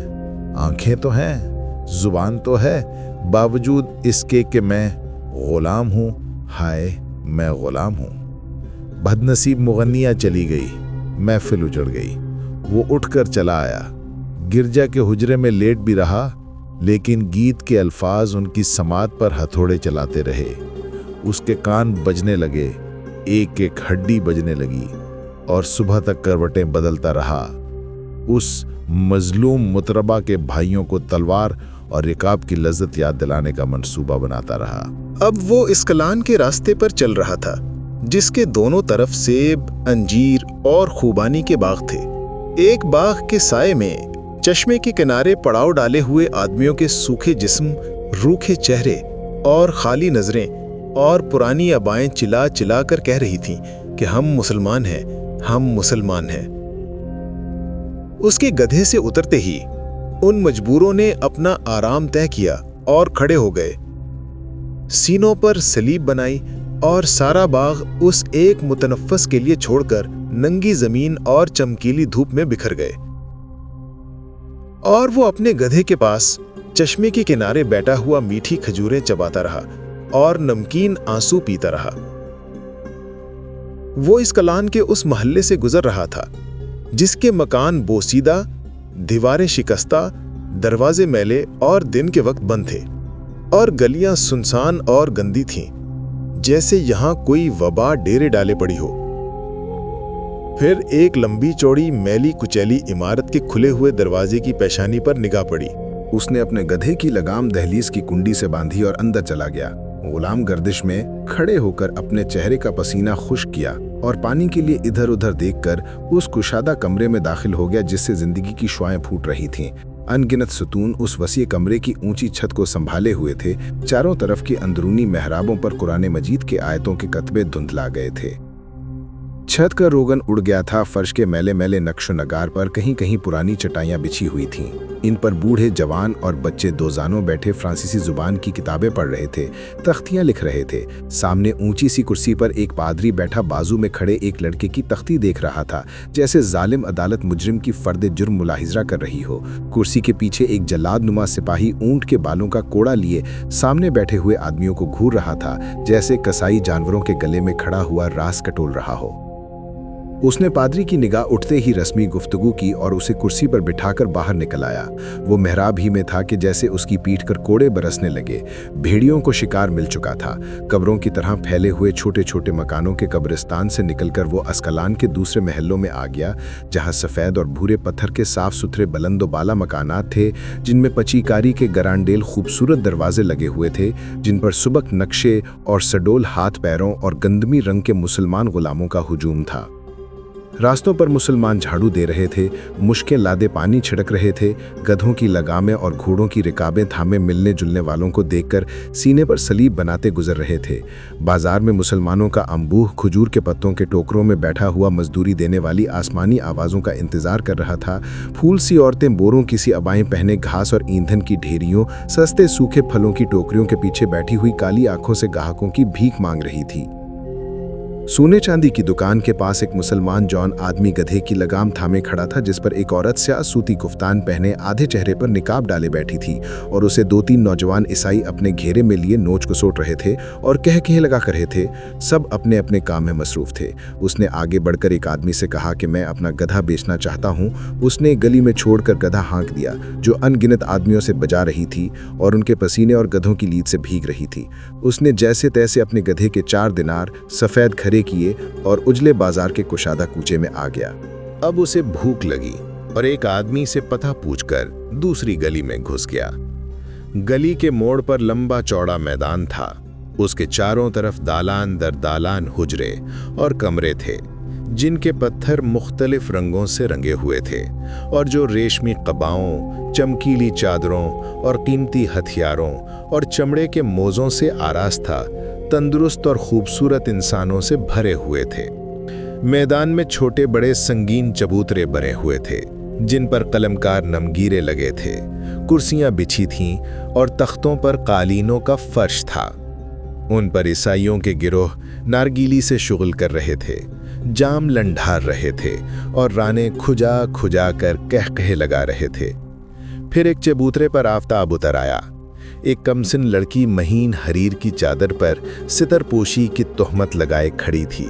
आंखें तो हैं, जुबान तो है, बावजूद इसके कि मैं गुलाम हूँ। हाय, मैं गुलाम हूँ। बदनसीब मुगन्नियाँ चली गई, महफिल उजड़ गई। वो उठकर चला आया, गिरजा के हुजरे में लेट भी रहा, लेकिन गीत के अल्फाज उनकी समात पर हथौड़े चलाते रहे। उसके कान बजने लगे, एक एक हड्डी बजने लगी। और सुबह तक करवटें बदलता रहा। उस मजलूम मुतरबा के भाइयों को तलवार और रिकाब की लज्जत याद दिलाने का मंसूबा बनाता रहा। अब वो इस्कलान के रास्ते पर चल रहा था, जिसके दोनों तरफ सेब, अंजीर और खूबानी के बाग थे। एक बाग के साये में चश्मे के किनारे पड़ाव डाले हुए आदमियों के सूखे जिस्म, रूखे चेहरे और खाली नजरें और पुरानी अबाएं चिल्ला चिल्ला कर कह रही थीं कि हम मुसलमान हैं, हम मुसलमान हैं। उसके गधे से उतरते ही उन मजबूरों ने अपना आराम तय किया और खड़े हो गए। सीनों पर सलीब बनाई और सारा बाग उस एक मुतनफ़्फ़स के लिए छोड़कर नंगी जमीन और चमकीली धूप में बिखर गए। और वो अपने गधे के पास चश्मे के किनारे बैठा हुआ मीठी खजूरें चबाता रहा और नमकीन आंसू पीता रहा। वो इस्कलान के उस महल्ले से गुजर रहा था जिसके मकान बोसीदा, दीवारें शिकस्ता, दरवाजे मैले और दिन के वक्त बंद थे, और गलियां सुनसान और गंदी थीं, जैसे यहां कोई वबा डेरे डाले पड़ी हो। फिर एक लंबी चौड़ी मैली कुचैली इमारत के खुले हुए दरवाजे की पेशानी पर निगाह पड़ी। उसने अपने गधे की लगाम दहलीज की कुंडी से बांधी और अंदर चला गया। गुलाम गर्दिश में खड़े होकर अपने चेहरे का पसीना खुश्क किया और पानी के लिए इधर उधर देखकर उस कुशादा कमरे में दाखिल हो गया जिससे जिंदगी की शुआएं फूट रही थीं। अनगिनत सुतून उस वसी कमरे की ऊंची छत को संभाले हुए थे। चारों तरफ की अंदरूनी मेहराबों पर कुरान मजीद के आयतों के कतबे धुंधला गए थे। छत का रोगन उड़ गया था। फर्श के मैले मैले नक्शो नगार पर कहीं कहीं पुरानी चटाइयां बिछी हुई थीं। इन पर बूढ़े, जवान और बच्चे दोजानों बैठे फ्रांसीसी जुबान की किताबें पढ़ रहे थे, तख्तियां लिख रहे थे। सामने ऊंची सी कुर्सी पर एक पादरी बैठा बाजू में खड़े एक लड़के की तख्ती देख रहा था, जैसे जालिम अदालत मुजरिम की फर्द जुर्म मुलाहिजा कर रही हो। कुर्सी के पीछे एक जल्लाद नुमा सिपाही ऊंट के बालों का कोड़ा लिए सामने बैठे हुए आदमियों को घूर रहा था, जैसे कसाई जानवरों के गले में खड़ा हुआ रास कटोल रहा हो। उसने पादरी की निगाह उठते ही रस्मी गुफ्तगू की और उसे कुर्सी पर बिठाकर बाहर निकल आया। वो मेहराब ही में था कि जैसे उसकी पीठ पर कोड़े बरसने लगे। भेड़ियों को शिकार मिल चुका था। कब्रों की तरह फैले हुए छोटे छोटे मकानों के कब्रिस्तान से निकलकर वो अस्कलान के दूसरे महलों में आ गया, जहां सफ़ेद और भूरे पत्थर के साफ सुथरे बुलंदोबाला मकानात थे, जिनमें पचीकारी के गरांडेल खूबसूरत दरवाजे लगे हुए थे, जिन पर सुबक नक्शे और सडोल हाथ पैरों और गंदमी रंग के मुसलमान गुलामों का हुजूम था। रास्तों पर मुसलमान झाड़ू दे रहे थे, मुश्कें लादे पानी छिड़क रहे थे। गधों की लगामें और घोड़ों की रिकाबें थामे मिलने जुलने वालों को देखकर सीने पर सलीब बनाते गुजर रहे थे। बाजार में मुसलमानों का अंबूह खजूर के पत्तों के टोकरों में बैठा हुआ मजदूरी देने वाली आसमानी आवाज़ों का इंतजार कर रहा था। फूल सी औरतें बोरों की सी अबाएं पहने घास और ईंधन की ढेरियों, सस्ते सूखे फलों की टोकरियों के पीछे बैठी हुई काली आंखों से ग्राहकों की भीख मांग रही थी। सोने चांदी की दुकान के पास एक मुसलमान जौन आदमी गधे की लगाम थामे खड़ा था, जिस पर एक औरत स्याह सूती कुफ्तान पहने आधे चेहरे पर निकाब डाले बैठी थी, और उसे 2-3 नौजवान ईसाई अपने घेरे में लिए नोच कुसोट रहे थे और कह लगा कर रहे थे। सब अपने अपने काम में मसरूफ थे। उसने आगे बढ़कर एक आदमी से कहा कि मैं अपना गधा बेचना चाहता हूँ। उसने गली में छोड़कर गधा हाँक दिया, जो अनगिनत आदमियों से बजा रही थी और उनके पसीने और गधों की लीद से भीग रही थी। उसने जैसे तैसे अपने गधे के 4 दिनार सफ़ेद किए और उजले बाजार के कुशादा कूचे में आ गया। अब उसे भूख लगी और एक आदमी से पता पूछकर दूसरी गली में घुस गया। गली के मोड़ पर लंबा चौड़ा मैदान था। उसके चारों तरफ दालान दर दालान हुजरे और कमरे थे, जिनके पत्थर मुख्तलिफ रंगों से रंगे हुए थे और जो रेशमी कबाओं, चमकीली चादरों और कीमती हथियारों और चमड़े के मोज़ों से आरास्ता तंदुरुस्त और खूबसूरत इंसानों से भरे हुए थे। मैदान में छोटे बड़े संगीन चबूतरे बने हुए थे, जिन पर कलमकार नमगीरे लगे थे। कुर्सियां बिछी थीं और तख्तों पर कालीनों का फर्श था। उन पर ईसाइयों के गिरोह नारगीली से शुगल कर रहे थे, जाम लंढार रहे थे और राने खुजा खुजा कर कहकहे लगा रहे थे। फिर एक चबूतरे पर आफताब उतर आया। एक कमसिन लड़की महीन हरीर की चादर पर सितरपोशी की तोहमत लगाए खड़ी थी।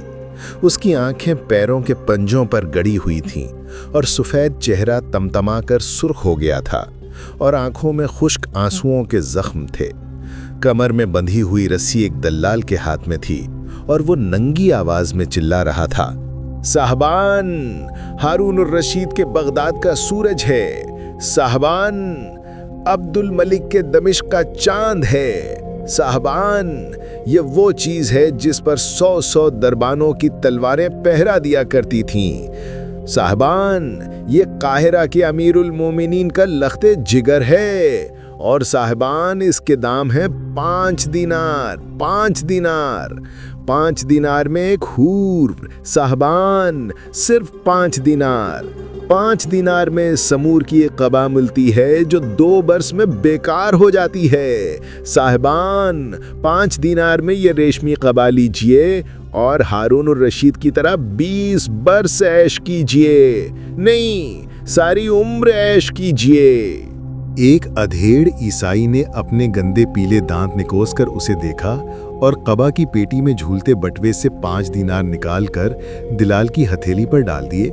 उसकी आंखें पैरों के पंजों पर गड़ी हुई थीं और सफ़ेद चेहरा तमतमा कर सुर्ख हो गया था और आंखों में खुश्क आंसुओं के जख्म थे। कमर में बंधी हुई रस्सी एक दल्लाल के हाथ में थी और वो नंगी आवाज में चिल्ला रहा था, साहबान, हारून रशीद के बगदाद का सूरज है। साहबान, अब्दुल मलिक के दमिश्क का चांद है। साहबान, ये वो चीज़ है जिस पर 100 दरबानों की तलवारें पहरा दिया करती थीं। साहबान, ये काहिरा के अमीरुल मोमिनीन का लख्ते जिगर है। और साहबान, इसके दाम है 5 दिनार। 5 दिनार। 5 दिनार में एक हूर। साहबान, सिर्फ 5 दिनार। 5 दिनार में समूर की एक कबा मिलती है जो 2 बरस में बेकार हो जाती है। साहबान, 5 दिनार में ये रेशमी कबा लीजिए और हारून रशीद की तरह 20 बरस ऐश कीजिए। नहीं, सारी उम्र ऐश कीजिए। एक अधेड़ ईसाई ने अपने गंदे पीले दांत निकोसकर उसे देखा और कबा की पेटी में झूलते बटवे से 5 दिनार निकालकर दिलाल की हथेली पर डाल दिए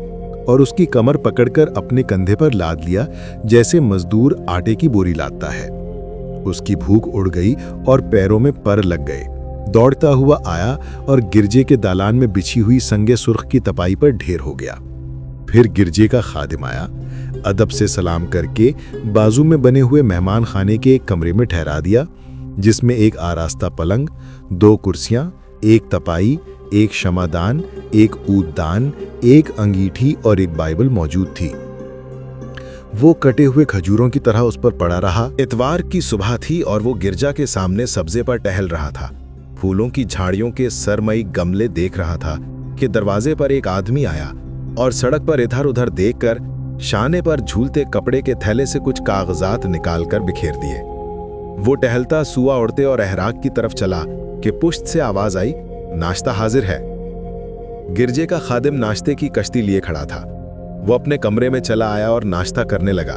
और उसकी कमर पकड़कर अपने कंधे पर लाद लिया, जैसे मजदूर आटे की बोरी लादता है। उसकी भूख उड़ गई और पैरों में पर लग गए। दौड़ता हुआ आया और गिरजे के दालान में बिछी हुई संगे सुर्ख की तपाई पर ढेर हो गया। फिर गिरजे का खादिम आया, अदब से सलाम करके बाजू में बने हुए मेहमान खाने के एक कमरे में ठहरा दिया, जिसमें एक आरास्ता पलंग, 2 कुर्सियां, एक तपाई, एक शमादान, एक ऊददान, एक अंगीठी और एक बाइबल मौजूद थी। वो कटे हुए खजूरों की तरह उस पर पड़ा रहा। इतवार की सुबह थी और वो गिरजा के सामने सब्जे पर टहल रहा था। फूलों की झाड़ियों के सरमई गमले देख रहा था कि दरवाजे पर एक आदमी आया और सड़क पर इधर उधर देखकर शाने पर झूलते कपड़े के थैले से कुछ कागजात निकालकर बिखेर दिए। वो टहलता सुआ उड़ते और अहराक की तरफ चला कि पुश्त से आवाज आई, नाश्ता हाजिर है। गिरजे का खादिम नाश्ते की कश्ती लिए खड़ा था। वो अपने कमरे में चला आया और नाश्ता करने लगा।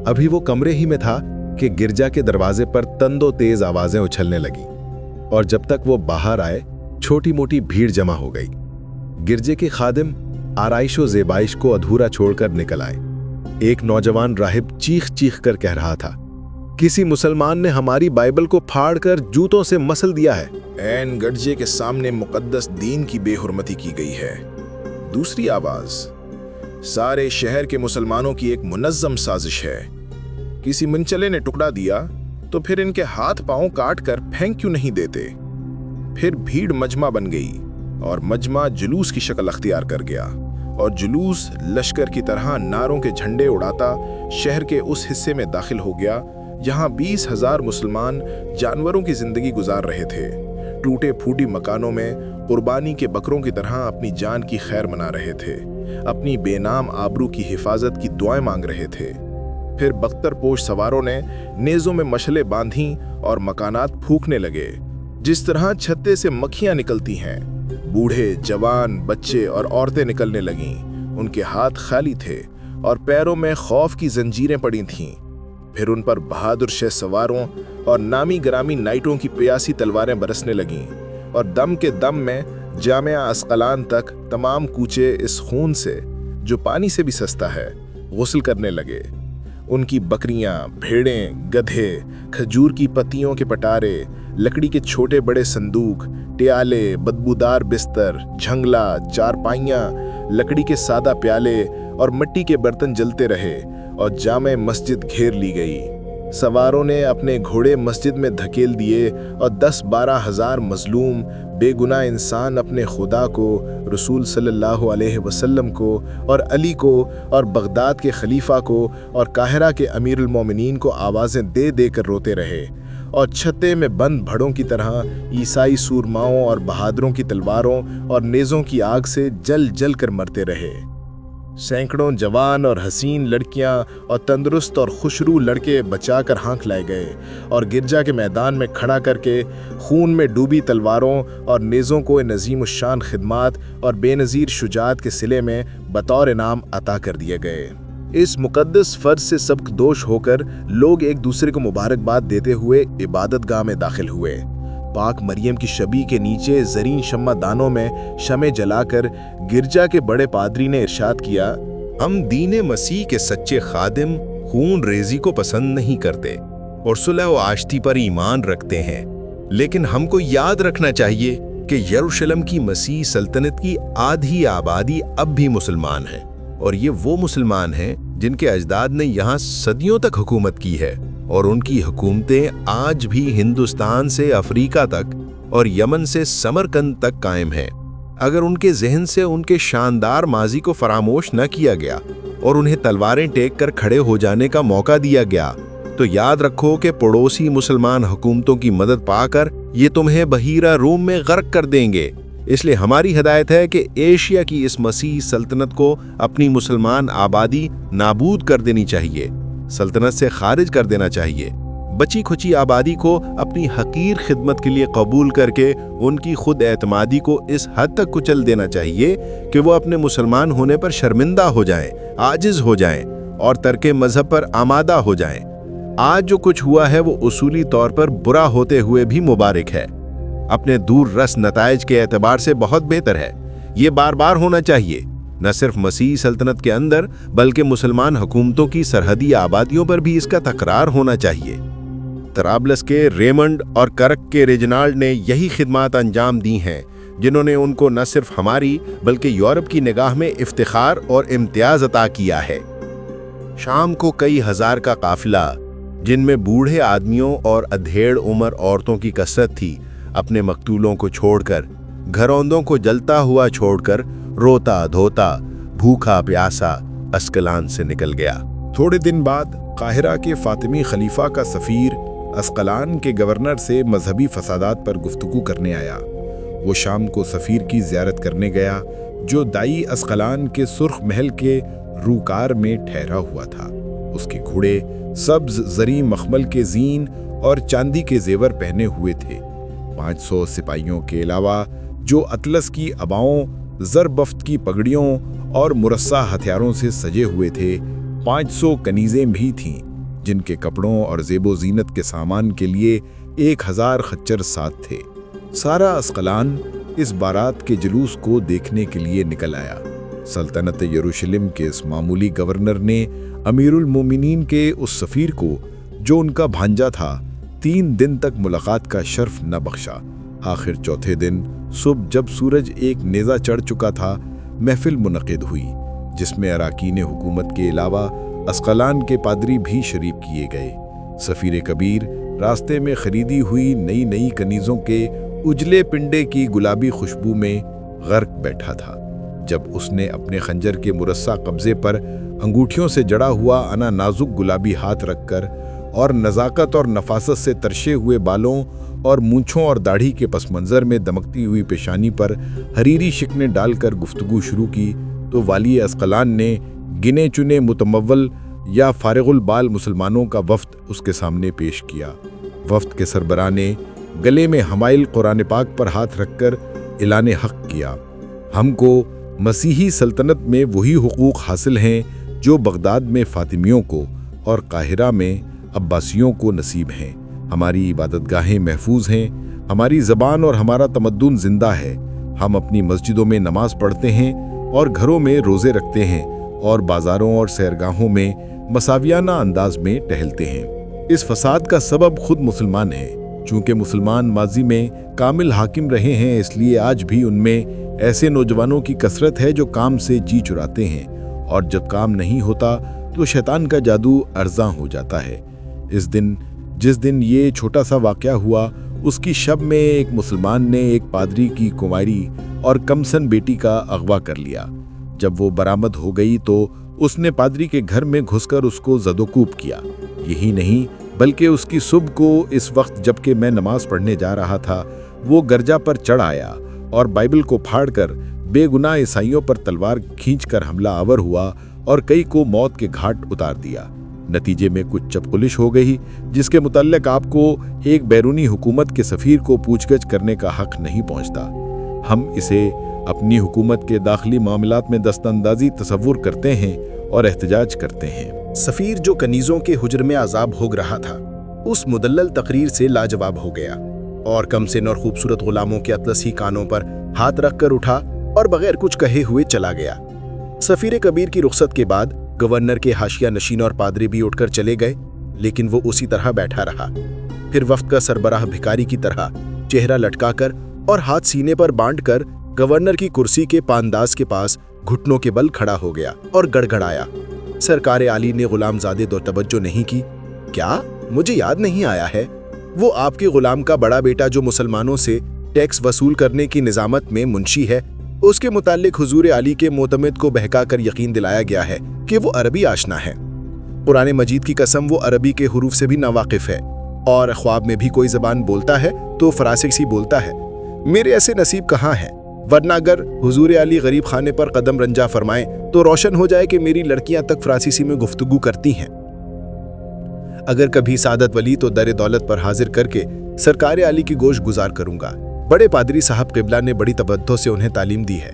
अभी वो कमरे ही में था कि गिरजा के दरवाजे पर तंदो तेज आवाजें उछलने लगी और जब तक वो बाहर आए छोटी मोटी भीड़ जमा हो गई। गिरजे के खादिम आराइशो ज़ेबाइश को अधूरा छोड़कर निकल आए। एक नौजवान राहिब चीख चीख कर कह रहा था, किसी मुसलमान ने हमारी बाइबल को फाड़कर जूतों से मसल दिया है। ऐन गिरजे के सामने मुकद्दस दीन की बेहुरमती की गई है। दूसरी आवाज, सारे शहर के मुसलमानों की एक मुनज़्ज़म साजिश है। किसी मनचले ने टुकड़ा दिया तो फिर इनके हाथ पांव काट कर फेंक क्यों नहीं देते। फिर भीड़ मजमा बन गई और मजमा जुलूस की शक्ल अख्तियार कर गया और जुलूस लश्कर की तरह नारों के झंडे उड़ाता शहर के उस हिस्से में दाखिल हो गया जहां 20,000 मुसलमान जानवरों की जिंदगी गुजार रहे थे। टूटे फूटी मकानों में कुर्बानी के बकरों की तरह अपनी जान की खैर मना रहे थे, अपनी बेनाम आबरू की हिफाजत की दुआएं मांग रहे थे। फिर बख्तरपोश सवारों ने नेज़ों में मशले बांधी और मकानात फूकने लगे, जिस तरह छत्ते से मक्खियां निकलती हैं। बूढ़े, जवान, बच्चे और औरतें निकलने लगीं। उनके हाथ खाली थे और पैरों में खौफ की जंजीरें पड़ी थीं। फिर उन पर बहादुर शह सवारों और नामी ग्रामी नाइटों की प्यासी तलवारें बरसने लगीं और दम के दम में जामिया अस्कलान तक तमाम कूचे इस खून से, जो पानी से भी सस्ता है, गुस्ल करने लगे। उनकी बकरियां, भेड़ें, गधे, खजूर की पत्तियों के पटारे, लकड़ी के छोटे बड़े संदूक, टियाले, बदबूदार बिस्तर, झंगला, चारपाइयां, लकड़ी के सादा प्याले और मिट्टी के बर्तन जलते रहे और जामे मस्जिद घेर ली गई। सवारों ने अपने घोड़े मस्जिद में धकेल दिए और 10-12 हज़ार मजलूम बेगुनाह इंसान अपने खुदा को, रसूल सल्लल्लाहु अलैहि वसल्लम को और अली को और बगदाद के खलीफा को और काहिरा के अमीरुल मोमिनीन को आवाज़ें दे देकर रोते रहे और छत्ते में बंद भड़ों की तरह ईसाई सूरमाओं और बहादुरों की तलवारों और नेज़ों की आग से जल जल कर मरते रहे। सैकड़ों जवान और हसीन लड़कियां और तंदुरुस्त और खुशरू लड़के बचाकर हाँक लाए गए और गिरजा के मैदान में खड़ा करके खून में डूबी तलवारों और नेज़ों को नज़ीम उश्शान खिदमात और बेनज़ीर शुजात के सिले में बतौर इनाम अता कर दिए गए। इस मुकद्दस फर्ज से सबकदोश होकर लोग एक दूसरे को मुबारकबाद देते हुए इबादतगाह में दाखिल हुए। पाक मरियम की शबी के नीचे जरीन शम्मा दानों में शमे जलाकर गिरजा के बड़े पादरी ने इरशाद किया, हम दीन मसीह के सच्चे खादिम खून रेजी को पसंद नहीं करते और सुलह व आश्ती पर ईमान रखते हैं, लेकिन हमको याद रखना चाहिए कि यरूशलेम की मसीह सल्तनत की आधी आबादी अब भी मुसलमान है, और ये वो मुसलमान हैं जिनके अजदाद ने यहाँ सदियों तक हुकूमत की है, और उनकी हुकूमतें आज भी हिंदुस्तान से अफ्रीका तक और यमन से समरकंद तक कायम हैं। अगर उनके जहन से उनके शानदार माजी को फरामोश न किया गया और उन्हें तलवारें टेक कर खड़े हो जाने का मौका दिया गया, तो याद रखो कि पड़ोसी मुसलमान हुकूमतों की मदद पाकर ये तुम्हें बहीरा रूम में गर्क कर देंगे। इसलिए हमारी हिदायत है कि एशिया की इस मसीह सल्तनत को अपनी मुसलमान आबादी नाबूद कर देनी चाहिए, सल्तनत से खारिज कर देना चाहिए। बची खुची आबादी को अपनी हकीर खिदमत के लिए कबूल करके उनकी खुद एतमादी को इस हद तक कुचल देना चाहिए कि वो अपने मुसलमान होने पर शर्मिंदा हो जाएं, आजिज हो जाएं और तर्के मजहब पर आमादा हो जाएं। आज जो कुछ हुआ है वो उसूली तौर पर बुरा होते हुए भी मुबारक है, अपने दूर रस नताइज के एतबार से बहुत बेहतर है। ये बार बार होना चाहिए, न सिर्फ मसीह सल्तनत के अंदर बल्कि मुसलमान हुकूमतों की सरहदी आबादियों पर भी इसका तकरार होना चाहिए। तराबलस के रेमंड और करक के रेजिनाल्ड ने यही खिदमात अंजाम दी हैं जिन्होंने उनको न सिर्फ हमारी बल्कि यूरोप की निगाह में इफ्तिखार और इम्तियाज अता किया है। शाम को कई हजार का काफिला, जिनमें बूढ़े आदमियों और अधेड़ उम्र औरतों की कसरत थी, अपने मकतूलों को छोड़कर, घरौंदों को जलता हुआ छोड़कर, रोता धोता भूखा प्यासा अस्कलान से निकल गया। थोड़े दिन बाद काहिरा के फातिमी खलीफा का सफ़ीर अस्कलान के गवर्नर से मजहबी फसादात पर गुफ्तगू करने आया। वो शाम को सफ़ीर की ज़ियारत करने गया, जो दाई अस्कलान के सुर्ख महल के रूकार में ठहरा हुआ था। उसके घोड़े सब्ज जरी मखमल के जीन और चांदी के जेवर पहने हुए थे। 500 सिपाहियों के अलावा जो अतलस की अबाओं, ज़रबफ्त की पगड़ियों और मुरस्सा हथियारों से सजे हुए थे, 500 कनीज़ें भी थीं, जिनके कपड़ों और ज़ेबो ज़ीनत के सामान के लिए 1000 खच्चर साथ थे। सारा अस्कलान इस बारात के जुलूस को देखने के लिए निकल आया। सल्तनत यरूशलेम के इस मामूली गवर्नर ने अमीरुल मोमिनीन के उस सफ़ीर को, जो उनका भांजा था, 3 दिन तक मुलाकात का शर्फ न बख्शा। आखिर चौथे दिन सुबह जब सूरज एक नेज़ा चढ़ चुका था, महफिल मुनक़िद हुई, जिसमें अराकीन हुकूमत के अलावा अस्कलान के पादरी भी शरीक किए गए। सफ़ीर कबीर रास्ते में खरीदी हुई नई नई कनीज़ों के उजले पिंडे की गुलाबी खुशबू में गर्क बैठा था। जब उसने अपने खंजर के मुरस्सा कब्जे पर अंगूठियों से जड़ा हुआ अना नाजुक गुलाबी हाथ रखकर और नज़ाकत और नफासत से तरशे हुए बालों और मूंछों और दाढ़ी के पस मंज़र में दमकती हुई पेशानी पर हरीरी शिकने डालकर गुफ्तगू शुरू की, तो वाली अस्कलान ने गिने चुने मुतमव्वल या फारिगुल बाल मुसलमानों का वफ्द उसके सामने पेश किया। वफ्द के सरबराह ने गले में हमाइल कुरान पाक पर हाथ रखकर ऐलान हक किया, हमको मसीही सल्तनत में वही हुकूक हासिल हैं जो बगदाद में फातिमियों को और काहिरा में अब्बासियों को नसीब हैं। हमारी इबादतगाहें महफूज हैं, हमारी ज़बान और हमारा तमद्दुन जिंदा है। हम अपनी मस्जिदों में नमाज पढ़ते हैं और घरों में रोज़े रखते हैं और बाज़ारों और सैरगाहों में मसावियाना अंदाज में टहलते हैं। इस फसाद का सबब खुद मुसलमान हैं। चूँकि मुसलमान माजी में कामिल हाकिम रहे हैं, इसलिए आज भी उनमें ऐसे नौजवानों की कसरत है जो काम से जी चुराते हैं, और जब काम नहीं होता तो शैतान का जादू अर्ज़ां हो जाता है। जिस दिन ये छोटा सा वाक़या हुआ, उसकी शब में एक मुसलमान ने एक पादरी की कुंवारी और कमसन बेटी का अगवा कर लिया। जब वो बरामद हो गई तो उसने पादरी के घर में घुसकर उसको ज़दोकूब किया। यही नहीं बल्कि उसकी सुबह को इस वक्त जबकि मैं नमाज पढ़ने जा रहा था, वो गर्जा पर चढ़ आया और बाइबल को फाड़कर बेगुनाह ईसाइयों पर तलवार खींचकर हमला आवर हुआ और कई को मौत के घाट उतार दिया। नतीजे में कुछ चपकुलिश हो गई, जिसके मुतल्लिक आपको एक बैरूनी हुकूमत के सफ़ीर को पूछगछ करने का हक नहीं पहुंचता। हम इसे अपनी हुकूमत के दाखिली मामलात में दस्तंदाजी तसव्वुर करते हैं और एहतजाज करते हैं। सफ़ीर जो कनीज़ों के हुज्र में आज़ाब भोग रहा था, उस मुदल्लल तकरीर से लाजवाब हो गया और कमसिन और खूबसूरत गुलामों के अतलसी कानों पर हाथ रखकर उठा और बगैर कुछ कहे हुए चला गया। सफ़ीर कबीर की रुखसत के बाद गवर्नर के हाशिया नशीन और पादरी भी उठकर चले गए, लेकिन वो उसी तरह बैठा रहा। फिर वफ्द का सरबराह भिखारी की तरह चेहरा लटकाकर और हाथ सीने पर बांधकर गवर्नर की कुर्सी के पानदास के पास घुटनों के बल खड़ा हो गया और गड़गड़ाया। सरकार आली ने गुलामजादे दो तवज्जो नहीं की। क्या? मुझे याद नहीं आया है। वो आपके गुलाम का बड़ा बेटा जो मुसलमानों से टैक्स वसूल करने की निजामत में मुंशी है, उसके मुतालिक हुजूर आली के मोतमिद को बहकाकर यकीन दिलाया गया है कि वो अरबी आशना है। कुरान मजीद की कसम वो अरबी के हुरूफ से भी नावाकिफ है, और ख्वाब में भी कोई ज़बान बोलता है तो फ़रांसीसी बोलता है। मेरे ऐसे नसीब कहाँ हैं, वरना अगर हुजूर अली गरीब खाने पर कदम रंजा फरमाएं तो रोशन हो जाए कि मेरी लड़कियां तक फ़रांसीसी में गुफ्तगू करती हैं। अगर कभी सादत वली तो दर दौलत पर हाजिर करके सरकार आली की गोश गुजार करूंगा। बड़े पादरी साहब क़िबला ने बड़ी तवज्जो से उन्हें तालीम दी है।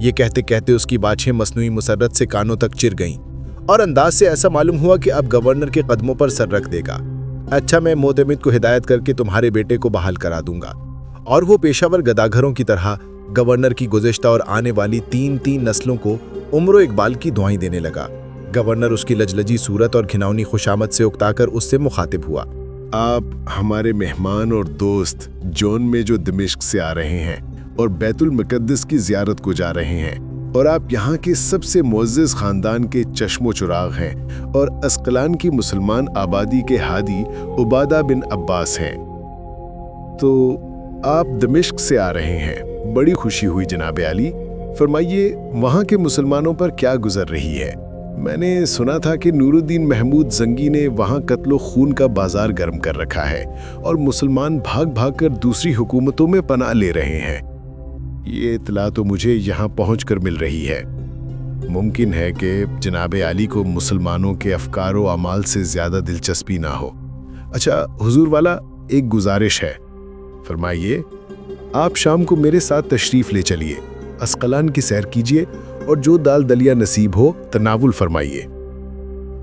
ये कहते कहते उसकी बाछें मसनूई मुसर्रत से कानों तक चिर गईं और अंदाज से ऐसा मालूम हुआ कि अब गवर्नर के कदमों पर सर रख देगा। अच्छा, मैं मोतमिद को हिदायत करके तुम्हारे बेटे को बहाल करा दूंगा। और वो पेशावर गदाघरों की तरह गवर्नर की गुज़िश्ता और आने वाली तीन नस्लों को उम्र इकबाल की दुआएं देने लगा। गवर्नर उसकी लजलजी सूरत और घिनौनी खुशामद से उकताकर उससे मुखातिब हुआ। आप हमारे मेहमान और दोस्त जॉन में जो दमिश्क से आ रहे हैं और बैतुल मुक़द्दस की ज़ियारत को जा रहे हैं, और आप यहाँ के सबसे मुअज़्ज़ज़ ख़ानदान के चश्मो चुराग हैं और अस्क़लान की मुसलमान आबादी के हादी उबादा बिन अब्बास हैं। तो आप दमिश्क से आ रहे हैं, बड़ी खुशी हुई जनाब आली। फरमाइए, वहाँ के मुसलमानों पर क्या गुजर रही है? मैंने सुना था कि नूरुद्दीन महमूद जंगी ने वहाँ कत्लो खून का बाजार गर्म कर रखा है और मुसलमान भाग भाग कर दूसरी हुकूमतों में पनाह ले रहे हैं। ये इत्तला तो मुझे यहाँ पहुँचकर मिल रही है। मुमकिन है कि जनाब आली को मुसलमानों के अफकार व अमाल से ज़्यादा दिलचस्पी ना हो। अच्छा हुजूर वाला, एक गुजारिश है। फरमाइए। आप शाम को मेरे साथ तशरीफ़ ले चलिए, अस्क़लान की सैर कीजिए और जो दाल दलिया नसीब हो तनावुल फरमाइए।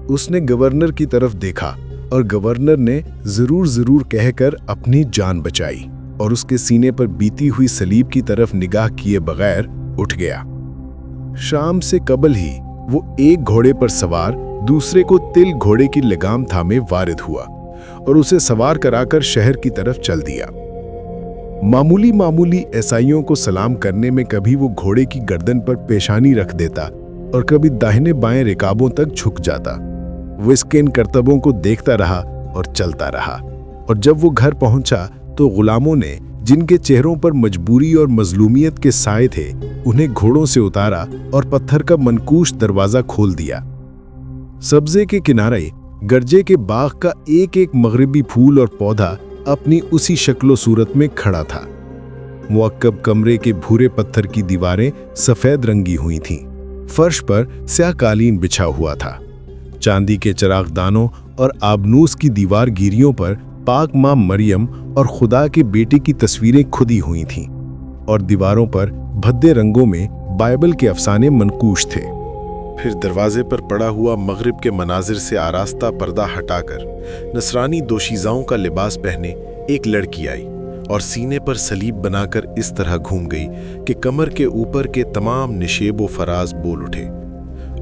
उसने गवर्नर की तरफ देखा और गवर्नर ने ज़रूर कहकर अपनी जान बचाई और उसके सीने पर बीती हुई सलीब की तरफ निगाह किए बगैर उठ गया। शाम से कबल ही वो एक घोड़े पर सवार दूसरे को तिल घोड़े की लगाम थामे वारिद हुआ और उसे सवार कराकर शहर की तरफ चल दिया। मामूली ईसाइयों को सलाम करने में कभी वो घोड़े की गर्दन पर पेशानी रख देता और कभी दाहिने बाएं रिकाबों तक झुक जाता। वो इसके इन करतबों को देखता रहा और चलता रहा, और जब वो घर पहुंचा तो गुलामों ने, जिनके चेहरों पर मजबूरी और मजलूमियत के साए थे, उन्हें घोड़ों से उतारा और पत्थर का मनकूश दरवाजा खोल दिया। सब्जे के किनारे गर्जे के बाग का एक मगरिबी फूल और पौधा अपनी उसी शक्लो सूरत में खड़ा था। मुअक्कब कमरे के भूरे पत्थर की दीवारें सफेद रंगी हुई थीं। फर्श पर स्याह कालीन बिछा हुआ था। चांदी के चरागदानों और आबनूस की दीवार गिरियों पर पाक मां मरियम और खुदा के बेटे की तस्वीरें खुदी हुई थीं, और दीवारों पर भद्दे रंगों में बाइबल के अफसाने मनकूश थे। फिर दरवाजे पर पड़ा हुआ मगरिब के मनाजिर से आरास्ता पर्दा हटाकर नसरानी दोशीज़ाओं का लिबास पहने एक लड़की आई और सीने पर सलीब बनाकर इस तरह घूम गई कि कमर के ऊपर के तमाम निशेब व फराज बोल उठे।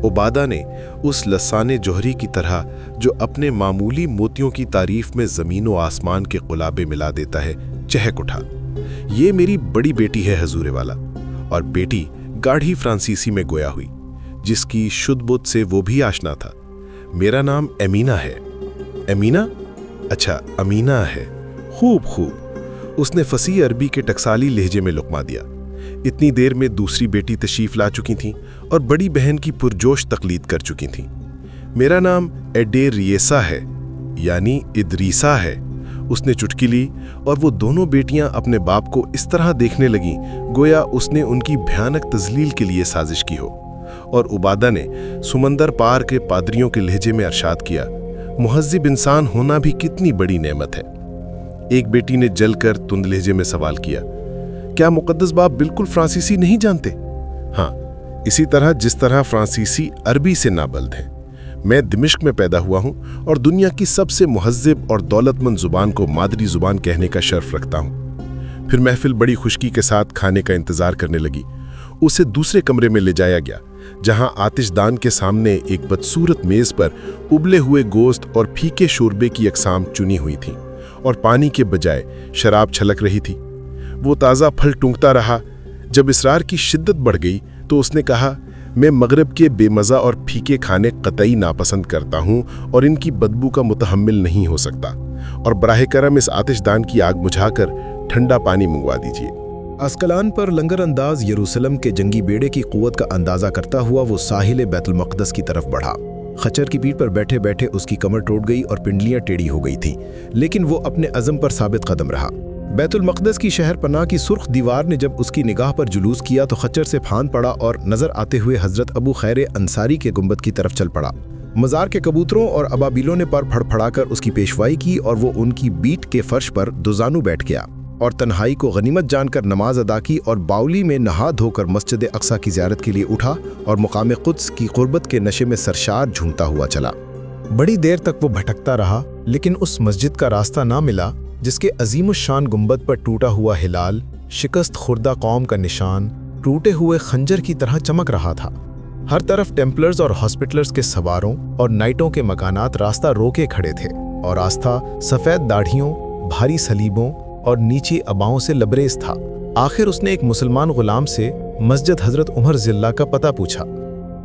उबादा ने उस लसाने जोहरी की तरह जो अपने मामूली मोतियों की तारीफ में ज़मीन व आसमान के गुलाबे मिला देता है, चहक उठा। ये मेरी बड़ी बेटी है हजूरे वाला। और बेटी गाढ़ी फ्रांसीसी में गोया हुई, जिसकी शुद्ध-बुद्ध से वो भी आशना था। मेरा नाम अमीना है। अमीना? अच्छा, अमीना है। खूब। उसने फसी अरबी के टकसाली लहजे में लुकमा दिया। इतनी देर में दूसरी बेटी तशरीफ ला चुकी थी और बड़ी बहन की पुरजोश तकलीद कर चुकी थी। मेरा नाम एडेरियसा है, यानी इदरीसा है। उसने चुटकी ली और वो दोनों बेटियां अपने बाप को इस तरह देखने लगीं गोया उसने उनकी भयानक तजलील के लिए साजिश की हो। और उबादा ने सुमंदर पार के पादरियों के लहजे में अरशाद किया, मुहज्जिब इंसान होना भी कितनी बड़ी नेमत है। एक बेटी ने जलकर तुंद लहजे में सवाल किया, क्या मुकद्दस बाप बिल्कुल फ्रांसीसी नहीं जानते? हाँ, इसी तरह जिस तरह फ्रांसीसी अरबी से नाबल्द हैं। मैं दिमिश्क में पैदा हुआ हूं और दुनिया की सबसे मुहज्जिब और दौलतमंद जुबान को मादरी जुबान कहने का शर्फ रखता हूं। फिर महफिल बड़ी खुशकी के साथ खाने का इंतजार करने लगी। उसे दूसरे कमरे में ले जाया गया, जहां आतिशदान के सामने एक बदसूरत मेज पर उबले हुए गोश्त और फीके शोरबे की अकसाम चुनी हुई थी और पानी के बजाय शराब छलक रही थी। वो ताज़ा फल टूंकता रहा। जब इसरार की शिद्दत बढ़ गई तो उसने कहा, मैं मगरिब के बेमज़ा और फीके खाने कतई नापसंद करता हूँ और इनकी बदबू का मुतहम्मिल नहीं हो सकता, और बराह करम इस आतिशदान की आग बुझाकर ठंडा पानी मंगवा दीजिए। अस्कलान पर लंगर अंदाज यरूशलेम के जंगी बेड़े की कुव्वत का अंदाज़ा करता हुआ वो साहिल बैतुल मक़दस की तरफ बढ़ा। खच्चर की पीठ पर बैठे बैठे उसकी कमर टूट गई और पिंडलियां टेढ़ी हो गई थीं, लेकिन वो अपने अज़म पर साबित कदम रहा। बैतुल मक़दस की शहर पनाह की सुर्ख दीवार ने जब उसकी निगाह पर जुलूस किया तो खच्चर से फांद पड़ा और नज़र आते हुए हज़रत अबू खैर अंसारी के गुंबद की तरफ चल पड़ा। मज़ार के कबूतरों और अबाबिलों ने पर फड़फड़ाकर उसकी पेशवाई की और वो उनकी बीट के फर्श पर दुजानू बैठ गया और तन्हाई को गनीमत जानकर नमाज अदा की और बाउली में नहा धोकर मस्जिद अक्सा की ज़ियारत के लिए उठा और मुकाम कुद्स की कुर्बत के नशे में सरशार झूमता हुआ चला। बड़ी देर तक वो भटकता रहा, लेकिन उस मस्जिद का रास्ता ना मिला जिसके अजीमुशान गुंबद पर टूटा हुआ हिलाल, शिकस्त खुर्दा कौम का निशान, टूटे हुए खंजर की तरह चमक रहा था। हर तरफ टेम्पलर्स और हॉस्पिटलर्स के सवारों और नाइटों के मकानात रास्ता रोके खड़े थे और रास्ता सफ़ेद दाढ़ियों, भारी सलीबों और नीची अबाओं से लबरेज था। आखिर उसने एक मुसलमान गुलाम से मस्जिद हज़रत उमर ज़िल्ला का पता पूछा।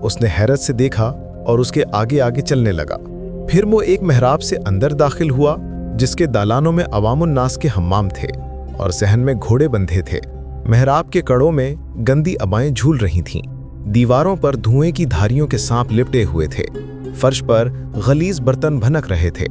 उसने हैरत से देखा और उसके आगे आगे चलने लगा। फिर वो एक महराब से अंदर दाखिल हुआ जिसके दालानों में अवामुन नास के हम्माम थे और सहन में घोड़े बंधे थे। महराब के कड़ों में गंदी अबाएं झूल रही थीं। दीवारों पर धुएं की धारियों के सांप लिपटे हुए थे। फर्श पर गलीज बर्तन भनक रहे थे।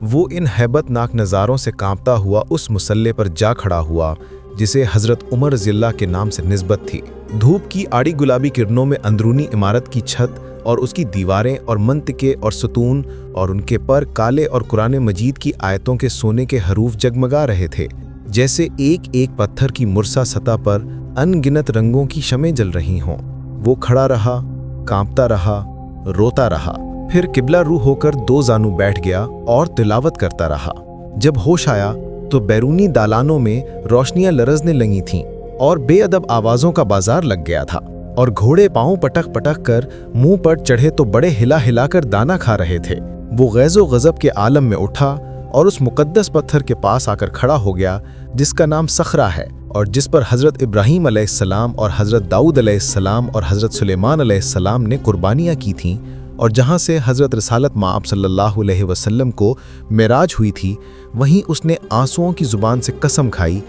वो इन हैबतनाक नज़ारों से कांपता हुआ उस मुसल्ले पर जा खड़ा हुआ जिसे हज़रत उमर ज़िल्ला के नाम से निस्बत थी। धूप की आड़ी गुलाबी किरणों में अंदरूनी इमारत की छत और उसकी दीवारें और मंतिके और सतून और उनके पर काले और कुरान मजीद की आयतों के सोने के हरूफ जगमगा रहे थे, जैसे एक एक पत्थर की मुरसा सतह पर अनगिनत रंगों की शमें जल रही हों। वो खड़ा रहा, कांपता रहा, रोता रहा, फिर किबला रू होकर दो जानू बैठ गया और तिलावत करता रहा। जब होश आया तो बैरूनी दालानों में रोशनियां लरजने लगी थीं और बेअदब आवाज़ों का बाजार लग गया था और घोड़े पाँव पटक पटक कर मुंह पर चढ़े तो बड़े हिला हिलाकर दाना खा रहे थे। वो गैज़ो गज़ब के आलम में उठा और उस मुकद्दस पत्थर के पास आकर खड़ा हो गया जिसका नाम सखरा है और जिस पर हज़रत इब्राहीम अलैहिस्सलाम और हज़रत दाऊद अलैहिस्सलाम और हज़रत सुलेमान अलैहिस्सलाम ने कुर्बानियाँ की थीं और जहाँ से हज़रत रसालत माअब सल्लल्लाहु अलैहि वसल्लम को मेराज हुई थी। वहीं उसने आंसुओं की ज़ुबान से कसम खाई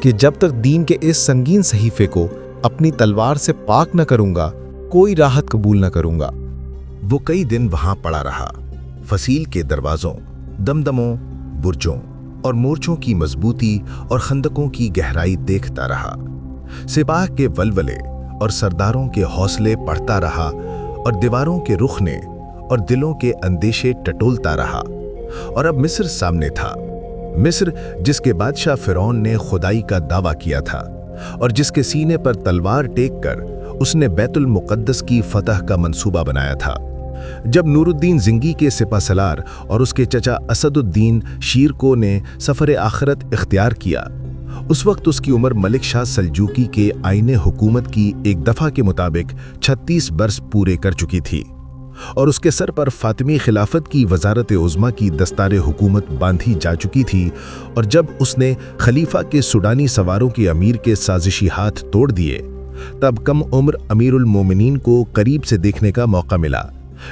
कि जब तक दीन के इस संगीन सहीफ़े को अपनी तलवार से पाक न करूँगा, कोई राहत कबूल न करूँगा। वो कई दिन वहाँ पड़ा रहा, फसील के दरवाज़ों, दमदमों, बुर्जों और मोर्चों की मजबूती और खंदकों की गहराई देखता रहा। सिपाह के वलवले और सरदारों के हौसले पढ़ता रहा और दीवारों के रुखने और दिलों के अंदेशे टटोलता रहा। और अब मिस्र सामने था, मिस्र जिसके बादशाह फिरौन ने खुदाई का दावा किया था और जिसके सीने पर तलवार टेक कर उसने बैतुल मुक़द्दस की फतह का मंसूबा बनाया था। जब नूरुद्दीन ज़िंगी के सिपासलार और उसके चचा असदुद्दीन शीरको ने सफ़र आखिरत इख्तियार किया, उस वक्त उसकी उम्र मलिक शाह सल्जूकी के आईने हुकूमत की एक दफ़ा के मुताबिक 36 बरस पूरे कर चुकी थी और उसके सर पर फातिमी खिलाफत की वजारत उज़्मा की दस्तार हुकूमत बांधी जा चुकी थी। और जब उसने खलीफा के सुडानी सवारों के अमीर के साजिशी हाथ तोड़ दिए, तब कम उम्र अमीरुल मोमिनीन को करीब से देखने का मौका मिला,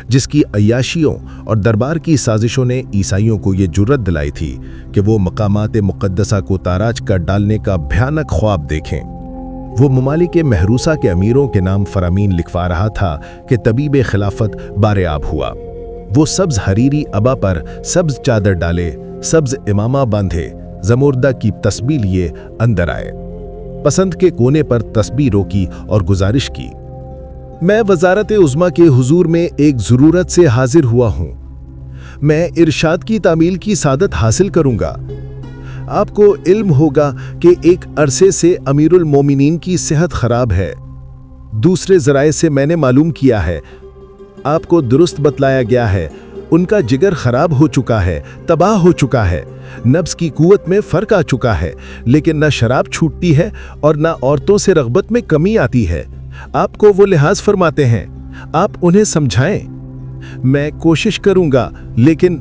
जिसकी अय्याशियों और दरबार की साजिशों ने ईसाइयों को ये जुर्रत दिलाई थी कि वो मकामात मुक़द्दसा को ताराज कर डालने का भयानक ख्वाब देखें। वो ममालिक महरूसा के अमीरों के नाम फरामीन लिखवा रहा था कि तबीब खिलाफत बारे-आब हुआ। वो सब्ज़ हरीरी अबा पर सब्ज़ चादर डाले, सब्ज़ इमामा बांधे, ज़मुर्दा की तस्बीह लिए अंदर आए। पसंद के कोने पर तस्बीह रोकी और गुजारिश की, मैं वजारत उज़्मा के हुजूर में एक ज़रूरत से हाजिर हुआ हूँ। मैं इरशाद की तामील की सादत हासिल करूँगा। आपको इल्म होगा कि एक अरसे से अमीरुल मोमिनीन की सेहत खराब है। दूसरे ज़राए से मैंने मालूम किया है, आपको दुरुस्त बतलाया गया है, उनका जिगर खराब हो चुका है, तबाह हो चुका है, नब्ज़ की कुव्वत में फ़र्क आ चुका है, लेकिन न शराब छूटती है और न औरतों से रग़बत में कमी आती है। आपको वो लिहाज फरमाते हैं, आप उन्हें समझाएं। मैं कोशिश करूंगा, लेकिन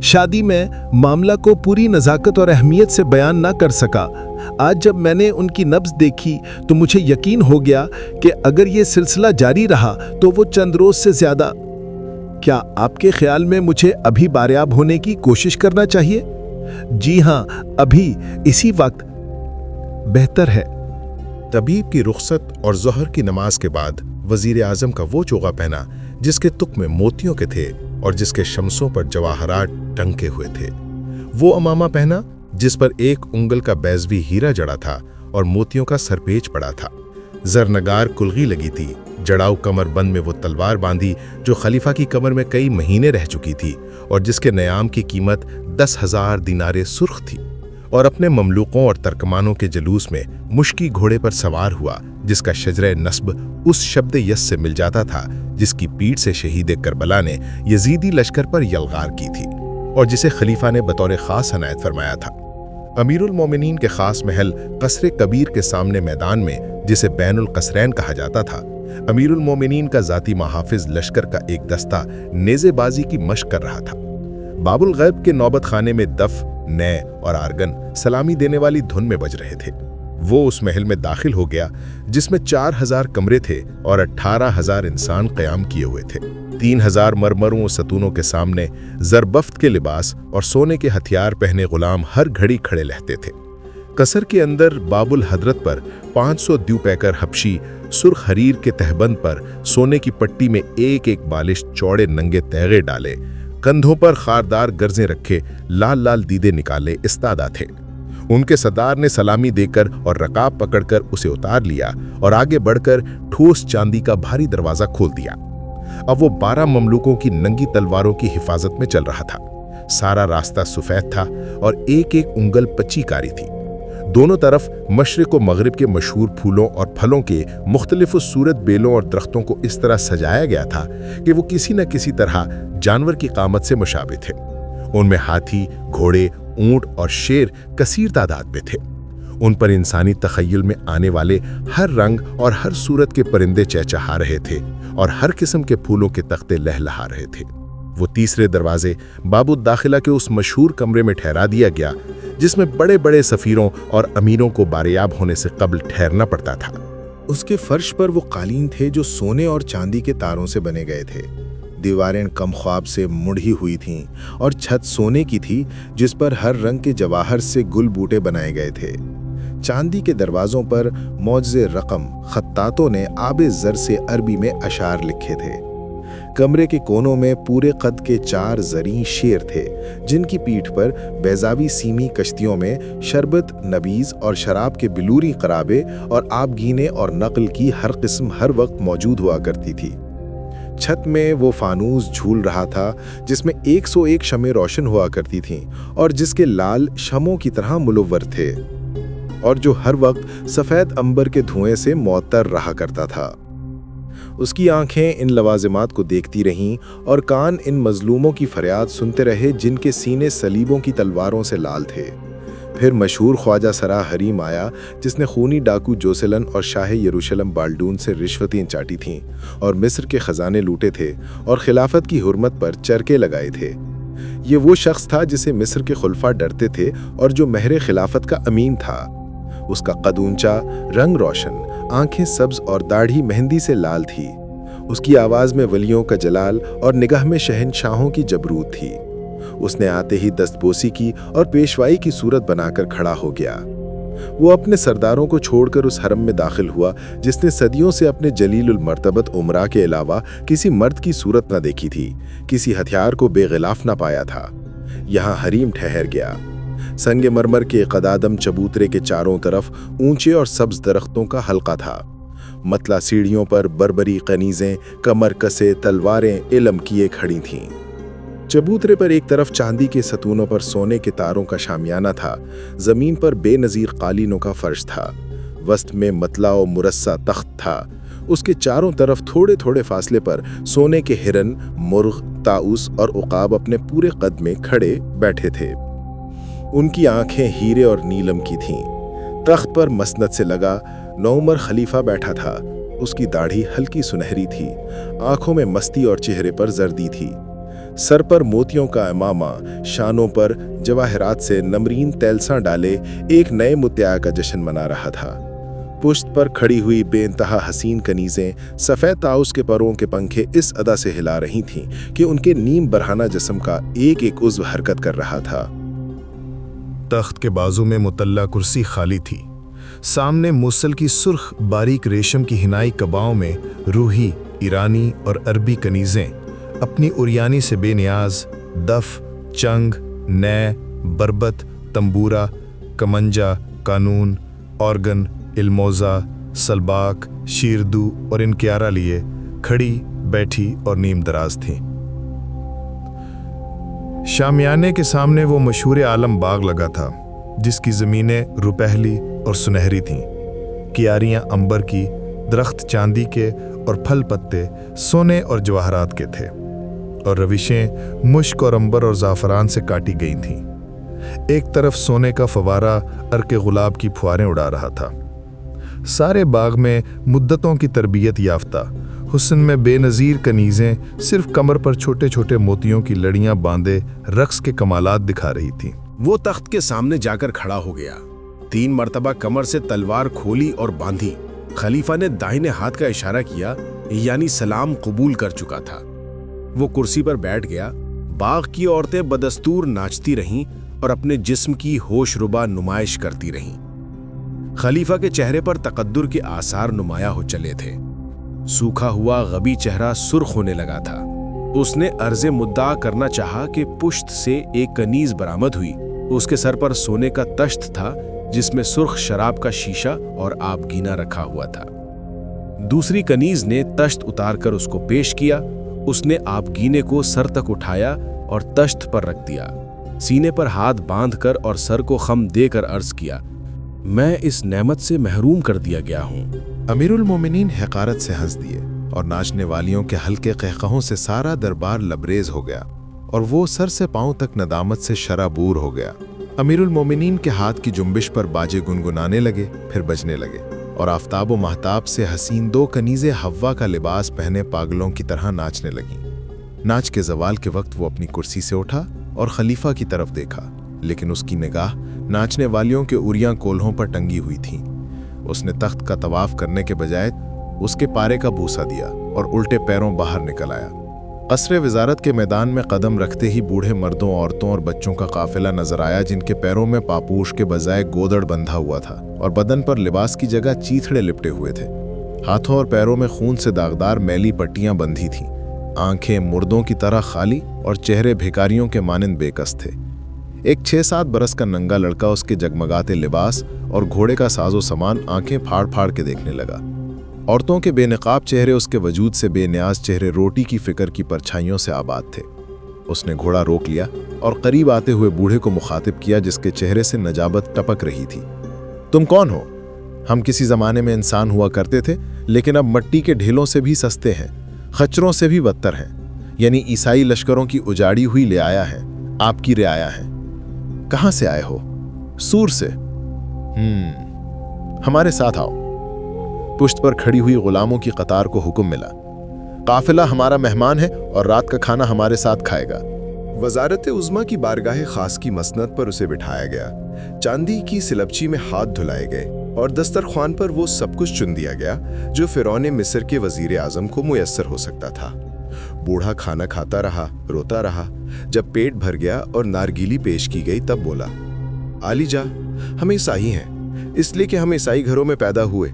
शादी में मामला को पूरी नज़ाकत और अहमियत से बयान ना कर सका। आज जब मैंने उनकी नब्ज़ देखी तो मुझे यकीन हो गया कि अगर ये सिलसिला जारी रहा तो वो चंद रोज़ से ज़्यादा। क्या आपके ख्याल में मुझे अभी बारियाब होने की कोशिश करना चाहिए? जी हाँ, अभी इसी वक्त बेहतर है। तबीब की रुखसत और ज़ोहर की नमाज के बाद वज़ीर आज़म का वो चोगा पहना जिसके तुक में मोतियों के थे और जिसके शम्सों पर जवाहरात टंके हुए थे। वो अमामा पहना जिस पर एक उंगल का बैजवी हीरा जड़ा था और मोतियों का सरपेच पड़ा था। जरनगार कुल्गी लगी थी। जड़ाऊ कमर बंद में वो तलवार बांधी जो खलीफा की कमर में कई महीने रह चुकी थी और जिसके नयाम की कीमत 10,000 दिनारे सुर्ख थी। और अपने ममलूकों और तर्कमानों के जलूस में मुश्की घोड़े पर सवार हुआ जिसका शजरे नस्ब उस शब्द यस से मिल जाता था जिसकी पीठ से शहीद करबला ने यजीदी लश्कर पर यलगार की थी और जिसे खलीफा ने बतौर खास अनायत फरमाया था। अमीरुल मोमिनीन के खास महल कसरे कबीर के सामने मैदान में, जिसे बैनुल कसरैन कहा जाता था, अमीरुल मोमिनीन का जाती महाफिज लश्कर का एक दस्ता नेज़ेबाजी की मशक कर रहा था। बाबुल गैब के नौबत खाने में दफ, नए और आर्गन सलामी देने वाली धुन में बज रहे थे। वो उस महल में दाखिल हो गया जिसमें 4,000 कमरे थे और 18,000 इंसान क़याम किए हुए थे। 3,000 मरमरों और सतूनों के सामने ज़रबफ्त के लिबास और सोने के हथियार पहने गुलाम हर घड़ी खड़े रहते थे। कसर के अंदर बाबुल हजरत पर 500 द्यूपैकर हबशी सुर्ख हरीर के तहबंद पर सोने की पट्टी में एक एक बालिश चौड़े नंगे तैगे डाले, कंधों पर खारदार गर्जें रखे, लाल लाल दीदे निकाले इस्तादा थे। उनके सरदार ने सलामी देकर और रकाब पकड़कर उसे उतार लिया और आगे बढ़कर ठोस चांदी का भारी दरवाजा खोल दिया। अब वो 12 ममलूकों की नंगी तलवारों की हिफाजत में चल रहा था। सारा रास्ता सफेद था और एक एक उंगल पच्ची कारी थी। दोनों तरफ मशरिक और मगरिब के मशहूर फूलों और फलों के मुख्तलिफ सूरत बेलों और दरख्तों को इस तरह सजाया गया था कि वो किसी न किसी तरह जानवर की कामत से मुशाबे थे। उनमें हाथी, घोड़े, ऊंट और शेर कसीर तादाद में थे। उन पर इंसानी तखय्युल में आने वाले हर रंग और हर सूरत के परिंदे चहचहा रहे थे और हर किस्म के फूलों के तख्ते लहलहा रहे थे। वो तीसरे दरवाजे बाबू दाखिला के उस मशहूर कमरे में ठहरा दिया गया जिसमें बड़े बड़े सफीरों और अमीरों को बारियाब होने से कबल ठहरना पड़ता था। उसके फर्श पर वो कालीन थे जो सोने और चांदी के तारों से बने गए थे। दीवारें कम ख्वाब से मुड़ी हुई थीं और छत सोने की थी जिस पर हर रंग के जवाहर से गुल बूटे बनाए गए थे। चांदी के दरवाजों पर मौजे रकम खत्तातों ने आबे ज़र से अरबी में अशार लिखे थे। कमरे के कोनों में पूरे कद के 4 ज़री शेर थे जिनकी पीठ पर बैजावी सीमी कश्तियों में शरबत, नबीज़ और शराब के बिलूरी कराबे और आबगीने और नकल की हर किस्म हर वक्त मौजूद हुआ करती थी। छत में वो फानूस झूल रहा था जिसमें 101 शमें रोशन हुआ करती थीं और जिसके लाल शमों की तरह मुलव्वर थे और जो हर वक्त सफ़ेद अंबर के धुएं से मुअत्तर रहा करता था। उसकी आंखें इन लवाजिमात को देखती रहीं और कान इन मजलूमों की फरियाद सुनते रहे जिनके सीने सलीबों की तलवारों से लाल थे। फिर मशहूर ख्वाजा सरा हरीम आया जिसने खूनी डाकू जोसेलन और शाह यरूशलम बाल्डून से रिश्वतें चाटी थीं और मिस्र के खजाने लूटे थे और खिलाफत की हुर्मत पर चरके लगाए थे। ये वो शख्स था जिसे मिस्र के खुलफा डरते थे और जो महरे खिलाफत का अमीन था। उसका कद ऊंचा, रंग रोशन, आंखें सब्ज और दाढ़ी मेहंदी से लाल थी। उसकी आवाज़ में वलियों का जलाल और निगाह में शहनशाहों की जबरूत थी। उसने आते ही दस्तबोसी की और पेशवाई की सूरत बनाकर खड़ा हो गया। वो अपने सरदारों को छोड़कर उस हरम में दाखिल हुआ जिसने सदियों से अपने जलीलुल मर्तबत उमरा के अलावा किसी मर्द की सूरत न देखी थी, किसी हथियार को बेगिलाफ न पाया था। यहाँ हरीम ठहर गया। संगे मरमर के कदादम चबूतरे के चारों तरफ ऊंचे और सब्ज दरख्तों का हल्का था। मतला सीढ़ियों पर बरबरी कनीजें, कमर कसे तलवारें इलम किए खड़ी थीं। चबूतरे पर एक तरफ चांदी के सतूनों पर सोने के तारों का शामियाना था। जमीन पर बेनजीर कालीनों का फर्श था। वस्त में मतला और मुरस्सा तख्त था। उसके चारों तरफ थोड़े थोड़े फासले पर सोने के हिरन, मुर्ग, ताउस और उकाब अपने पूरे कद में खड़े बैठे थे। उनकी आंखें हीरे और नीलम की थीं। तख्त पर मसनद से लगा नौमर खलीफा बैठा था। उसकी दाढ़ी हल्की सुनहरी थी, आंखों में मस्ती और चेहरे पर जर्दी थी। सर पर मोतियों का इमामा, शानों पर जवाहरात से नमरीन तैलसां डाले एक नए मुत्या का जश्न मना रहा था। पुश्त पर खड़ी हुई बेइंतहा हसीन कनीजें सफ़ेद ताउस के परों के पंखे इस अदा से हिला रही थीं कि उनके नीम बरहाना जिस्म का एक एक उज़्व हरकत कर रहा था। तख्त के बाजू में मुतल्ला कुर्सी खाली थी। सामने मुसल की सुर्ख बारीक रेशम की हिनाई कबाओं में रूही, ईरानी और अरबी कनीजें अपनी उरियानी से बेनियाज दफ, चंग, नय, बरबत, तंबूरा, कमंजा, कानून, ऑर्गन, इल्मोज़ा, सलबाक, शीरदू और इनकियारा लिए खड़ी, बैठी और नीम दराज थीं। शामियाने के सामने वो मशहूर आलम बाग लगा था, जिसकी ज़मीनें रुपहली और सुनहरी थीं। कियारियां अंबर की, दरख्त चांदी के और फल पत्ते सोने और जवाहरात के थे, और रविशें मुश्क और अंबर और ज़ाफ़रान से काटी गई थीं। एक तरफ सोने का फवारा अर्के गुलाब की फुहारें उड़ा रहा था। सारे बाग में मुद्दतों की तरबियत याफ्ता, हुस्न में बेनज़ीर कनीज़ें सिर्फ कमर पर छोटे छोटे मोतियों की लड़ियां बांधे रक्स के कमालात दिखा रही थीं। वो तख्त के सामने जाकर खड़ा हो गया। 3 मर्तबा कमर से तलवार खोली और बांधी। खलीफा ने दाहिने हाथ का इशारा किया, यानी सलाम कबूल कर चुका था। वो कुर्सी पर बैठ गया। बाग की औरतें बदस्तूर नाचती रहीं और अपने जिस्म की होशरुबा नुमाइश करती रहीं। खलीफा के चेहरे पर तकद्दुर के आसार नुमाया हो चले थे। सूखा हुआ गबी चेहरा सुर्ख होने लगा था। उसने अर्ज़े मुद्दा करना चाहा कि पुश्त से एक कनीज बरामद हुई। उसके सर पर सोने का तश्त था, जिसमें सुर्ख शराब का शीशा और आबगीना रखा हुआ था। दूसरी कनीज ने तश्त उतारकर उसको पेश किया। उसने आबगीने को सर तक उठाया और तश्त पर रख दिया। सीने पर हाथ बांधकर और सर को खम देकर अर्ज किया, मैं इस नेमत से महरूम कर दिया गया हूँ। अमीरुल मोमिनीन हकारत से हंस दिए और नाचने वालियों के हल्के कहकहों से सारा दरबार लबरेज हो गया और वो सर से पांव तक नदामत से शराबूर हो गया। अमीरुल मोमिनीन के हाथ की जुम्बिश पर बाजे गुनगुनाने लगे, फिर बजने लगे और आफताब व महताब से हसीन 2 कनीज़ें हव्वा का लिबास पहने पागलों की तरह नाचने लगीं। नाच के जवाल के वक्त वो अपनी कुर्सी से उठा और खलीफा की तरफ देखा, लेकिन उसकी निगाह नाचने वालियों के उरियां कोल्हों पर टंगी हुई थी। उसने तख्त का तवाफ करने के बजाय उसके पारे का बूसा दिया और उल्टे पैरों बाहर निकल आया। कसरे वजारत के मैदान में कदम रखते ही बूढ़े मर्दों, औरतों और बच्चों का काफिला नजर आया, जिनके पैरों में पापूश के बजाय गोदड़ बंधा हुआ था और बदन पर लिबास की जगह चीथड़े लिपटे हुए थे। हाथों और पैरों में खून से दागदार मैली पट्टियां बंधी थीं। आंखें मुर्दों की तरह खाली और चेहरे भिखारियों के मानिंद बेकस थे। एक 6-7 बरस का नंगा लड़का उसके जगमगाते लिबास और घोड़े का साजो सामान आंखें फाड़ फाड़ के देखने लगा। औरतों के बेनकाब चेहरे उसके वजूद से बेनियाज चेहरे रोटी की फिक्र की परछाइयों से आबाद थे। उसने घोड़ा रोक लिया और करीब आते हुए बूढ़े को मुखातिब किया, जिसके चेहरे से नजाबत टपक रही थी। तुम कौन हो? हम किसी जमाने में इंसान हुआ करते थे, लेकिन अब मट्टी के ढेलों से भी सस्ते हैं, खच्चरों से भी बदतर हैं। यानी ईसाई लश्करों की उजाड़ी हुई ले आया है, आपकी रियाया है। कहां से आए हो? सूर से। हमारे साथ आओ। पुश्त पर खड़ी हुई गुलामों की कतार को हुक्म मिला, काफिला हमारा मेहमान है और रात का खाना हमारे साथ खाएगा। वजारत उज़्मा की बारगाह खास की मसनद पर उसे बिठाया गया। चांदी की सिलबची में हाथ धुलाए गए और दस्तरख्वान पर वो सब कुछ चुन दिया गया जो फ़िरौन मिस्र के वजीर आज़म को मुयस्सर हो सकता था। बूढ़ा खाना खाता रहा, रोता रहा। जब पेट भर गया और नारगीली पेश की गई तब बोला, आलीजा, हम ईसाई हैं, इसलिए कि हम ईसाई घरों में पैदा हुए।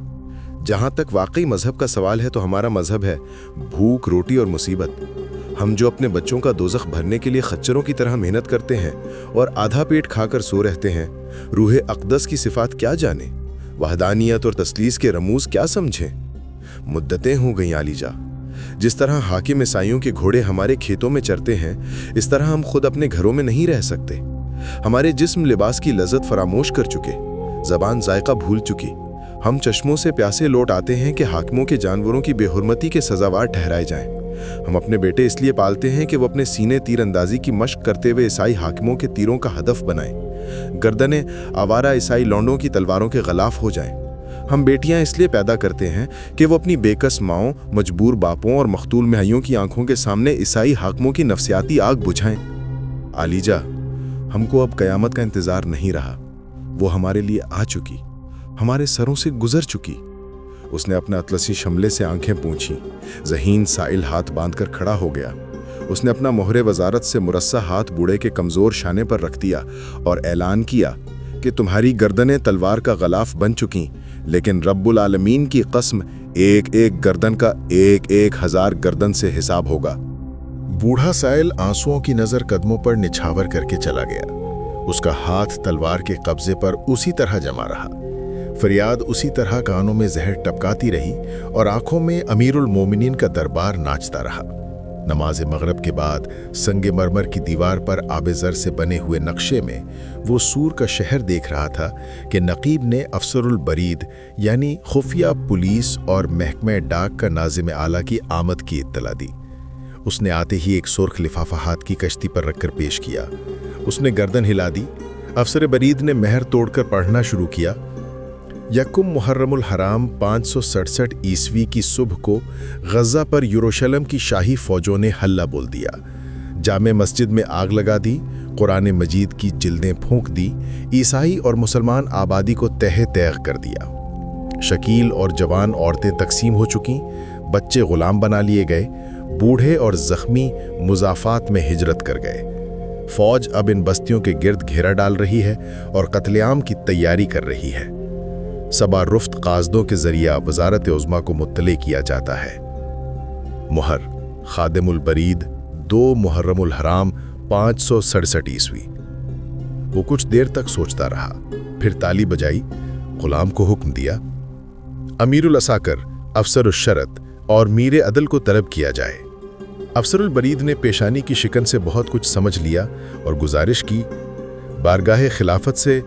जहाँ तक वाकई मजहब का सवाल है तो हमारा मजहब है भूख, रोटी और मुसीबत। हम जो अपने बच्चों का दोज़ख भरने के लिए खच्चरों की तरह मेहनत करते हैं और आधा पेट खाकर सो रहते हैं, रूह अक़दस की सिफात क्या जाने, वहदानियत और तस्लीस के रमूज़ क्या समझें। मुद्दतें हो गईं आलीजा। जिस तरह हाकिम ईसाइयों के घोड़े हमारे खेतों में चरते हैं, इस तरह हम खुद अपने घरों में नहीं रह सकते। हमारे जिस्म लिबास की लज्जत फरामोश कर चुके, ज़बान जायका भूल चुकी। हम चश्मों से प्यासे लौट आते हैं कि हाकिमों के जानवरों की बेहुरमती के सजावार ठहराए जाएं। हम अपने बेटे इसलिए पालते हैं कि वो अपने सीने तीरंदाजी की मशक करते हुए ईसाई हाकिमों के तीरों का हदफ बनाएं, गर्दनें आवारा ईसाई लौंडों की तलवारों के गलाफ हो जाएं। ہم بیٹیاں اس لیے پیدا کرتے ہیں کہ وہ اپنی بےکس ماؤں، مجبور باپوں اور مقتول مہیوں کی آنکھوں کے سامنے عیسائی حاکموں کی نفسیاتی آگ بجھائیں۔ علیجہ، ہم کو اب قیامت کا انتظار نہیں رہا، وہ ہمارے لیے آ چکی، ہمارے سروں سے گزر چکی۔ اس نے اپنا اطلسی شملے سے آنکھیں پونچھی، ذہین سائل ہاتھ باندھ کر کھڑا ہو گیا۔ اس نے اپنا مہر وزارت سے مرصع ہاتھ بوڑھے کے کمزور شانے پر رکھ دیا اور اعلان کیا کہ تمہاری گردنیں تلوار کا غلاف بن چکیں، لیکن رب العالمین کی قسم ایک ایک گردن کا 1,000 گردن سے حساب ہوگا۔ بوڑھا سائل آنسوؤں کی نظر قدموں پر نچھاور کر کے چلا گیا۔ اس کا ہاتھ تلوار کے قبضے پر اسی طرح جما رہا، فریاد اسی طرح کانوں میں زہر ٹپکاتی رہی اور آنکھوں میں امیر المومنین کا دربار ناچتا رہا۔ نماز مغرب کے بعد سنگ مرمر کی دیوار پر آب زر سے بنے ہوئے نقشے میں وہ سور کا شہر دیکھ رہا تھا کہ نقیب نے افسر البرید یعنی خفیہ پولیس اور محکمہ ڈاک کا ناظم اعلیٰ کی آمد کی اطلاع دی۔ اس نے آتے ہی ایک سرخ لفافہ ہاتھ کی کشتی پر رکھ کر پیش کیا۔ اس نے گردن ہلا دی۔ افسر برید نے مہر توڑ کر پڑھنا شروع کیا۔ یکم محرم الحرام 567 عیسوی کی صبح کو غزہ پر یروشلم کی شاہی فوجوں نے حلہ بول دیا، جامع مسجد میں آگ لگا دی، قرآن مجید کی جلدیں پھونک دی، عیسائی اور مسلمان آبادی کو تہہ تیغ کر دیا۔ شکیل اور جوان عورتیں تقسیم ہو چکیں، بچے غلام بنا لیے گئے، بوڑھے اور زخمی مضافات میں ہجرت کر گئے۔ فوج اب ان بستیوں کے گرد گھیرا ڈال رہی ہے اور قتل عام کی تیاری کر رہی ہے۔ صبا رفت قاصدوں کے ذریعہ وزارت عظمیٰ کو مطلع کیا جاتا ہے۔ مہر خادم البرید 2 محرم الحرام 567 عیسوی۔ وہ کچھ دیر تک سوچتا رہا، پھر تالی بجائی، غلام کو حکم دیا، امیر العساکر، افسر الشرط اور میر عدل کو طلب کیا جائے۔ افسر البرید نے پیشانی کی شکن سے بہت کچھ سمجھ لیا اور گزارش کی، بارگاہ خلافت سے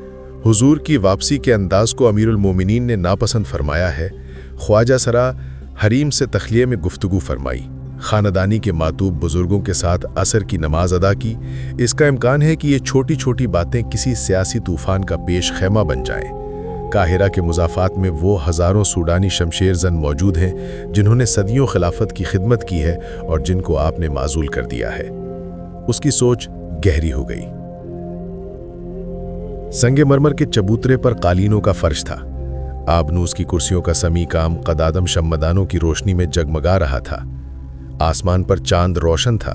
حضور کی واپسی کے انداز کو امیر المومنین نے ناپسند فرمایا ہے۔ خواجہ سرا حریم سے تخلیہ میں گفتگو فرمائی، خاندانی کے ماتوب بزرگوں کے ساتھ عصر کی نماز ادا کی۔ اس کا امکان ہے کہ یہ چھوٹی چھوٹی باتیں کسی سیاسی طوفان کا پیش خیمہ بن جائیں۔ قاہرہ کے مضافات میں وہ ہزاروں سوڈانی شمشیر زن موجود ہیں جنہوں نے صدیوں خلافت کی خدمت کی ہے اور جن کو آپ نے معزول کر دیا ہے۔ اس کی سوچ گہری ہو گئی۔ سنگ مرمر کے چبوترے پر قالینوں کا فرش تھا۔ آبنوس کی کرسیوں کا سمی کام قدادم شمدانوں کی روشنی میں جگمگا رہا تھا۔ آسمان پر چاند روشن تھا۔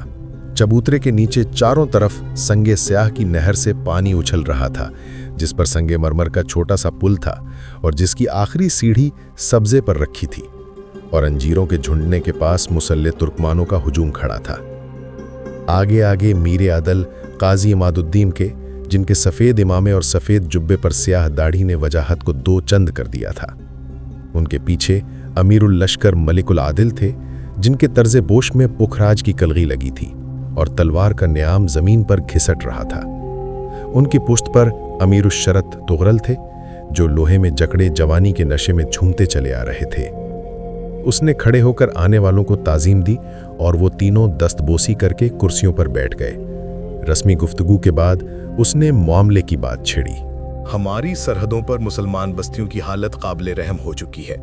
چبوترے کے نیچے چاروں طرف سنگ سیاہ کی نہر سے پانی اچھل رہا تھا، جس پر سنگ مرمر کا چھوٹا سا پل تھا اور جس کی آخری سیڑھی سبزے پر رکھی تھی، اور انجیروں کے جھنڈنے کے پاس مسلح ترکمانوں کا ہجوم کھڑا تھا۔ آگے آگے میر عدل، قاضی عماد الدین کے، جن کے سفید امامے اور سفید جبے پر سیاہ داڑھی نے وجاہت کو 2 چند کر دیا تھا۔ ان کے پیچھے امیر اللشکر ملک العادل تھے، جن کے طرز بوش میں پکھراج کی کلغی لگی تھی اور تلوار کا نیام زمین پر گھسٹ رہا تھا۔ ان کی پشت پر امیر الشرط تغرل تھے، جو لوہے میں جکڑے جوانی کے نشے میں جھومتے چلے آ رہے تھے۔ اس نے کھڑے ہو کر آنے والوں کو تعظیم دی اور وہ تینوں دست بوسی کر کے کرسیوں پر بیٹھ گئے۔ رسمی گفتگو کے بعد اس نے معاملے کی بات چھیڑی۔ ہماری سرحدوں پر مسلمان بستیوں کی حالت قابل رحم ہو چکی ہے۔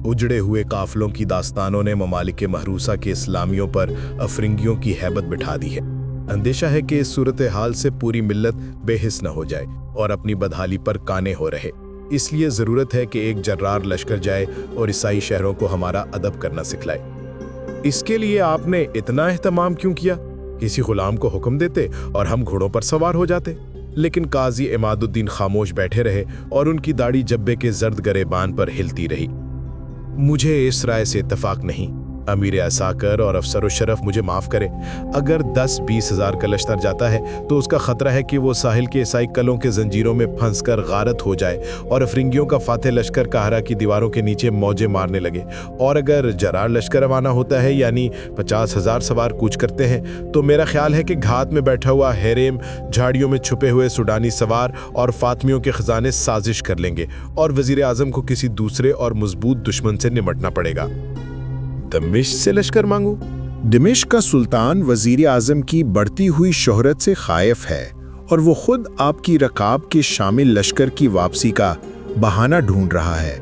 اجڑے ہوئے قافلوں کی داستانوں نے ممالک محروسہ کے اسلامیوں پر افرنگیوں کی ہیبت بٹھا دی ہے۔ اندیشہ ہے کہ اس صورتحال سے پوری ملت بے حس نہ ہو جائے اور اپنی بدحالی پر کانے ہو رہے۔ اس لیے ضرورت ہے کہ ایک جرار لشکر جائے اور عیسائی شہروں کو ہمارا ادب کرنا سکھلائے۔ اس کے لیے آپ نے اتنا اہتمام کیوں کیا؟ کسی غلام کو حکم دیتے اور ہم گھوڑوں پر سوار ہو جاتے۔ لیکن قاضی عماد الدین خاموش بیٹھے رہے اور ان کی داڑھی جبے کے زرد گریبان پر ہلتی رہی۔ مجھے اس رائے سے اتفاق نہیں۔ امیر عساکر اور افسر الشرف مجھے معاف کرے، اگر 10-20 ہزار کا لشکر جاتا ہے تو اس کا خطرہ ہے کہ وہ ساحل کے عیسائی قلعوں کے زنجیروں میں پھنس کر غارت ہو جائے اور افرنگیوں کا فاتح لشکر قاہرہ کی دیواروں کے نیچے موجیں مارنے لگے۔ اور اگر جرار لشکر روانہ ہوتا ہے، یعنی 50,000 سوار کوچ کرتے ہیں، تو میرا خیال ہے کہ گھات میں بیٹھا ہوا حریم، جھاڑیوں میں چھپے ہوئے سوڈانی سوار اور فاطمیوں کے خزانے سازش کر لیں گے اور وزیر اعظم کو کسی دوسرے اور مضبوط دشمن سے نمٹنا پڑے گا۔ دمشق سے لشکر مانگو؟ دمشق کا سلطان وزیر اعظم کی بڑھتی ہوئی شہرت سے خائف ہے اور وہ خود آپ کی رکاب کے شامل لشکر کی واپسی کا بہانہ ڈھونڈ رہا ہے۔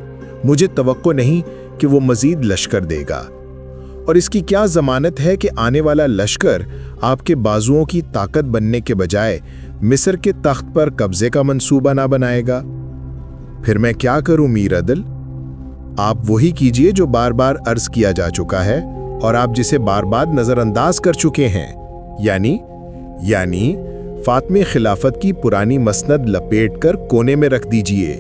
मुझे तवक्को नहीं कि वो मजीद लश्कर देगा। और इसकी क्या जमानत है कि आने वाला लश्कर आपके बाजुओं की ताकत बनने के बजाय मिस्र के तख्त पर कब्जे का मंसूबा ना बनाएगा? फिर मैं क्या करूं मीर अदल? आप वही कीजिए जो बार बार अर्ज किया जा चुका है और आप जिसे बार बार नजरअंदाज कर चुके हैं, यानी फातिमी खिलाफत की पुरानी मसनद लपेटकर कोने में रख दीजिए।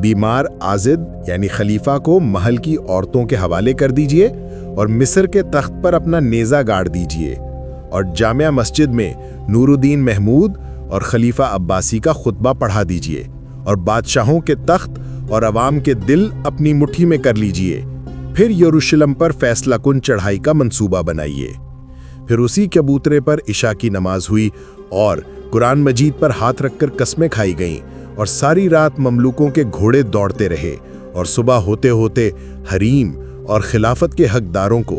बीमार आजिद यानी खलीफा को महल की औरतों के हवाले कर दीजिए और मिस्र के तख्त पर अपना नेजा गाड़ दीजिए और जामिया मस्जिद में नूरुद्दीन महमूद और खलीफा अब्बासी का खुतबा पढ़ा दीजिए और बादशाहों के तख्त और अवाम के दिल अपनी मुट्ठी में कर लीजिए। फिर यरूशलेम पर फैसला कुन चढ़ाई का मंसूबा बनाइए। फिर उसी कबूतरे पर इशा की नमाज हुई और कुरान मजीद पर हाथ रखकर कस्में खाई गईं और सारी रात ममलूकों के घोड़े दौड़ते रहे और सुबह होते होते हरीम और खिलाफत के हकदारों को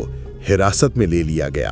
हिरासत में ले लिया गया।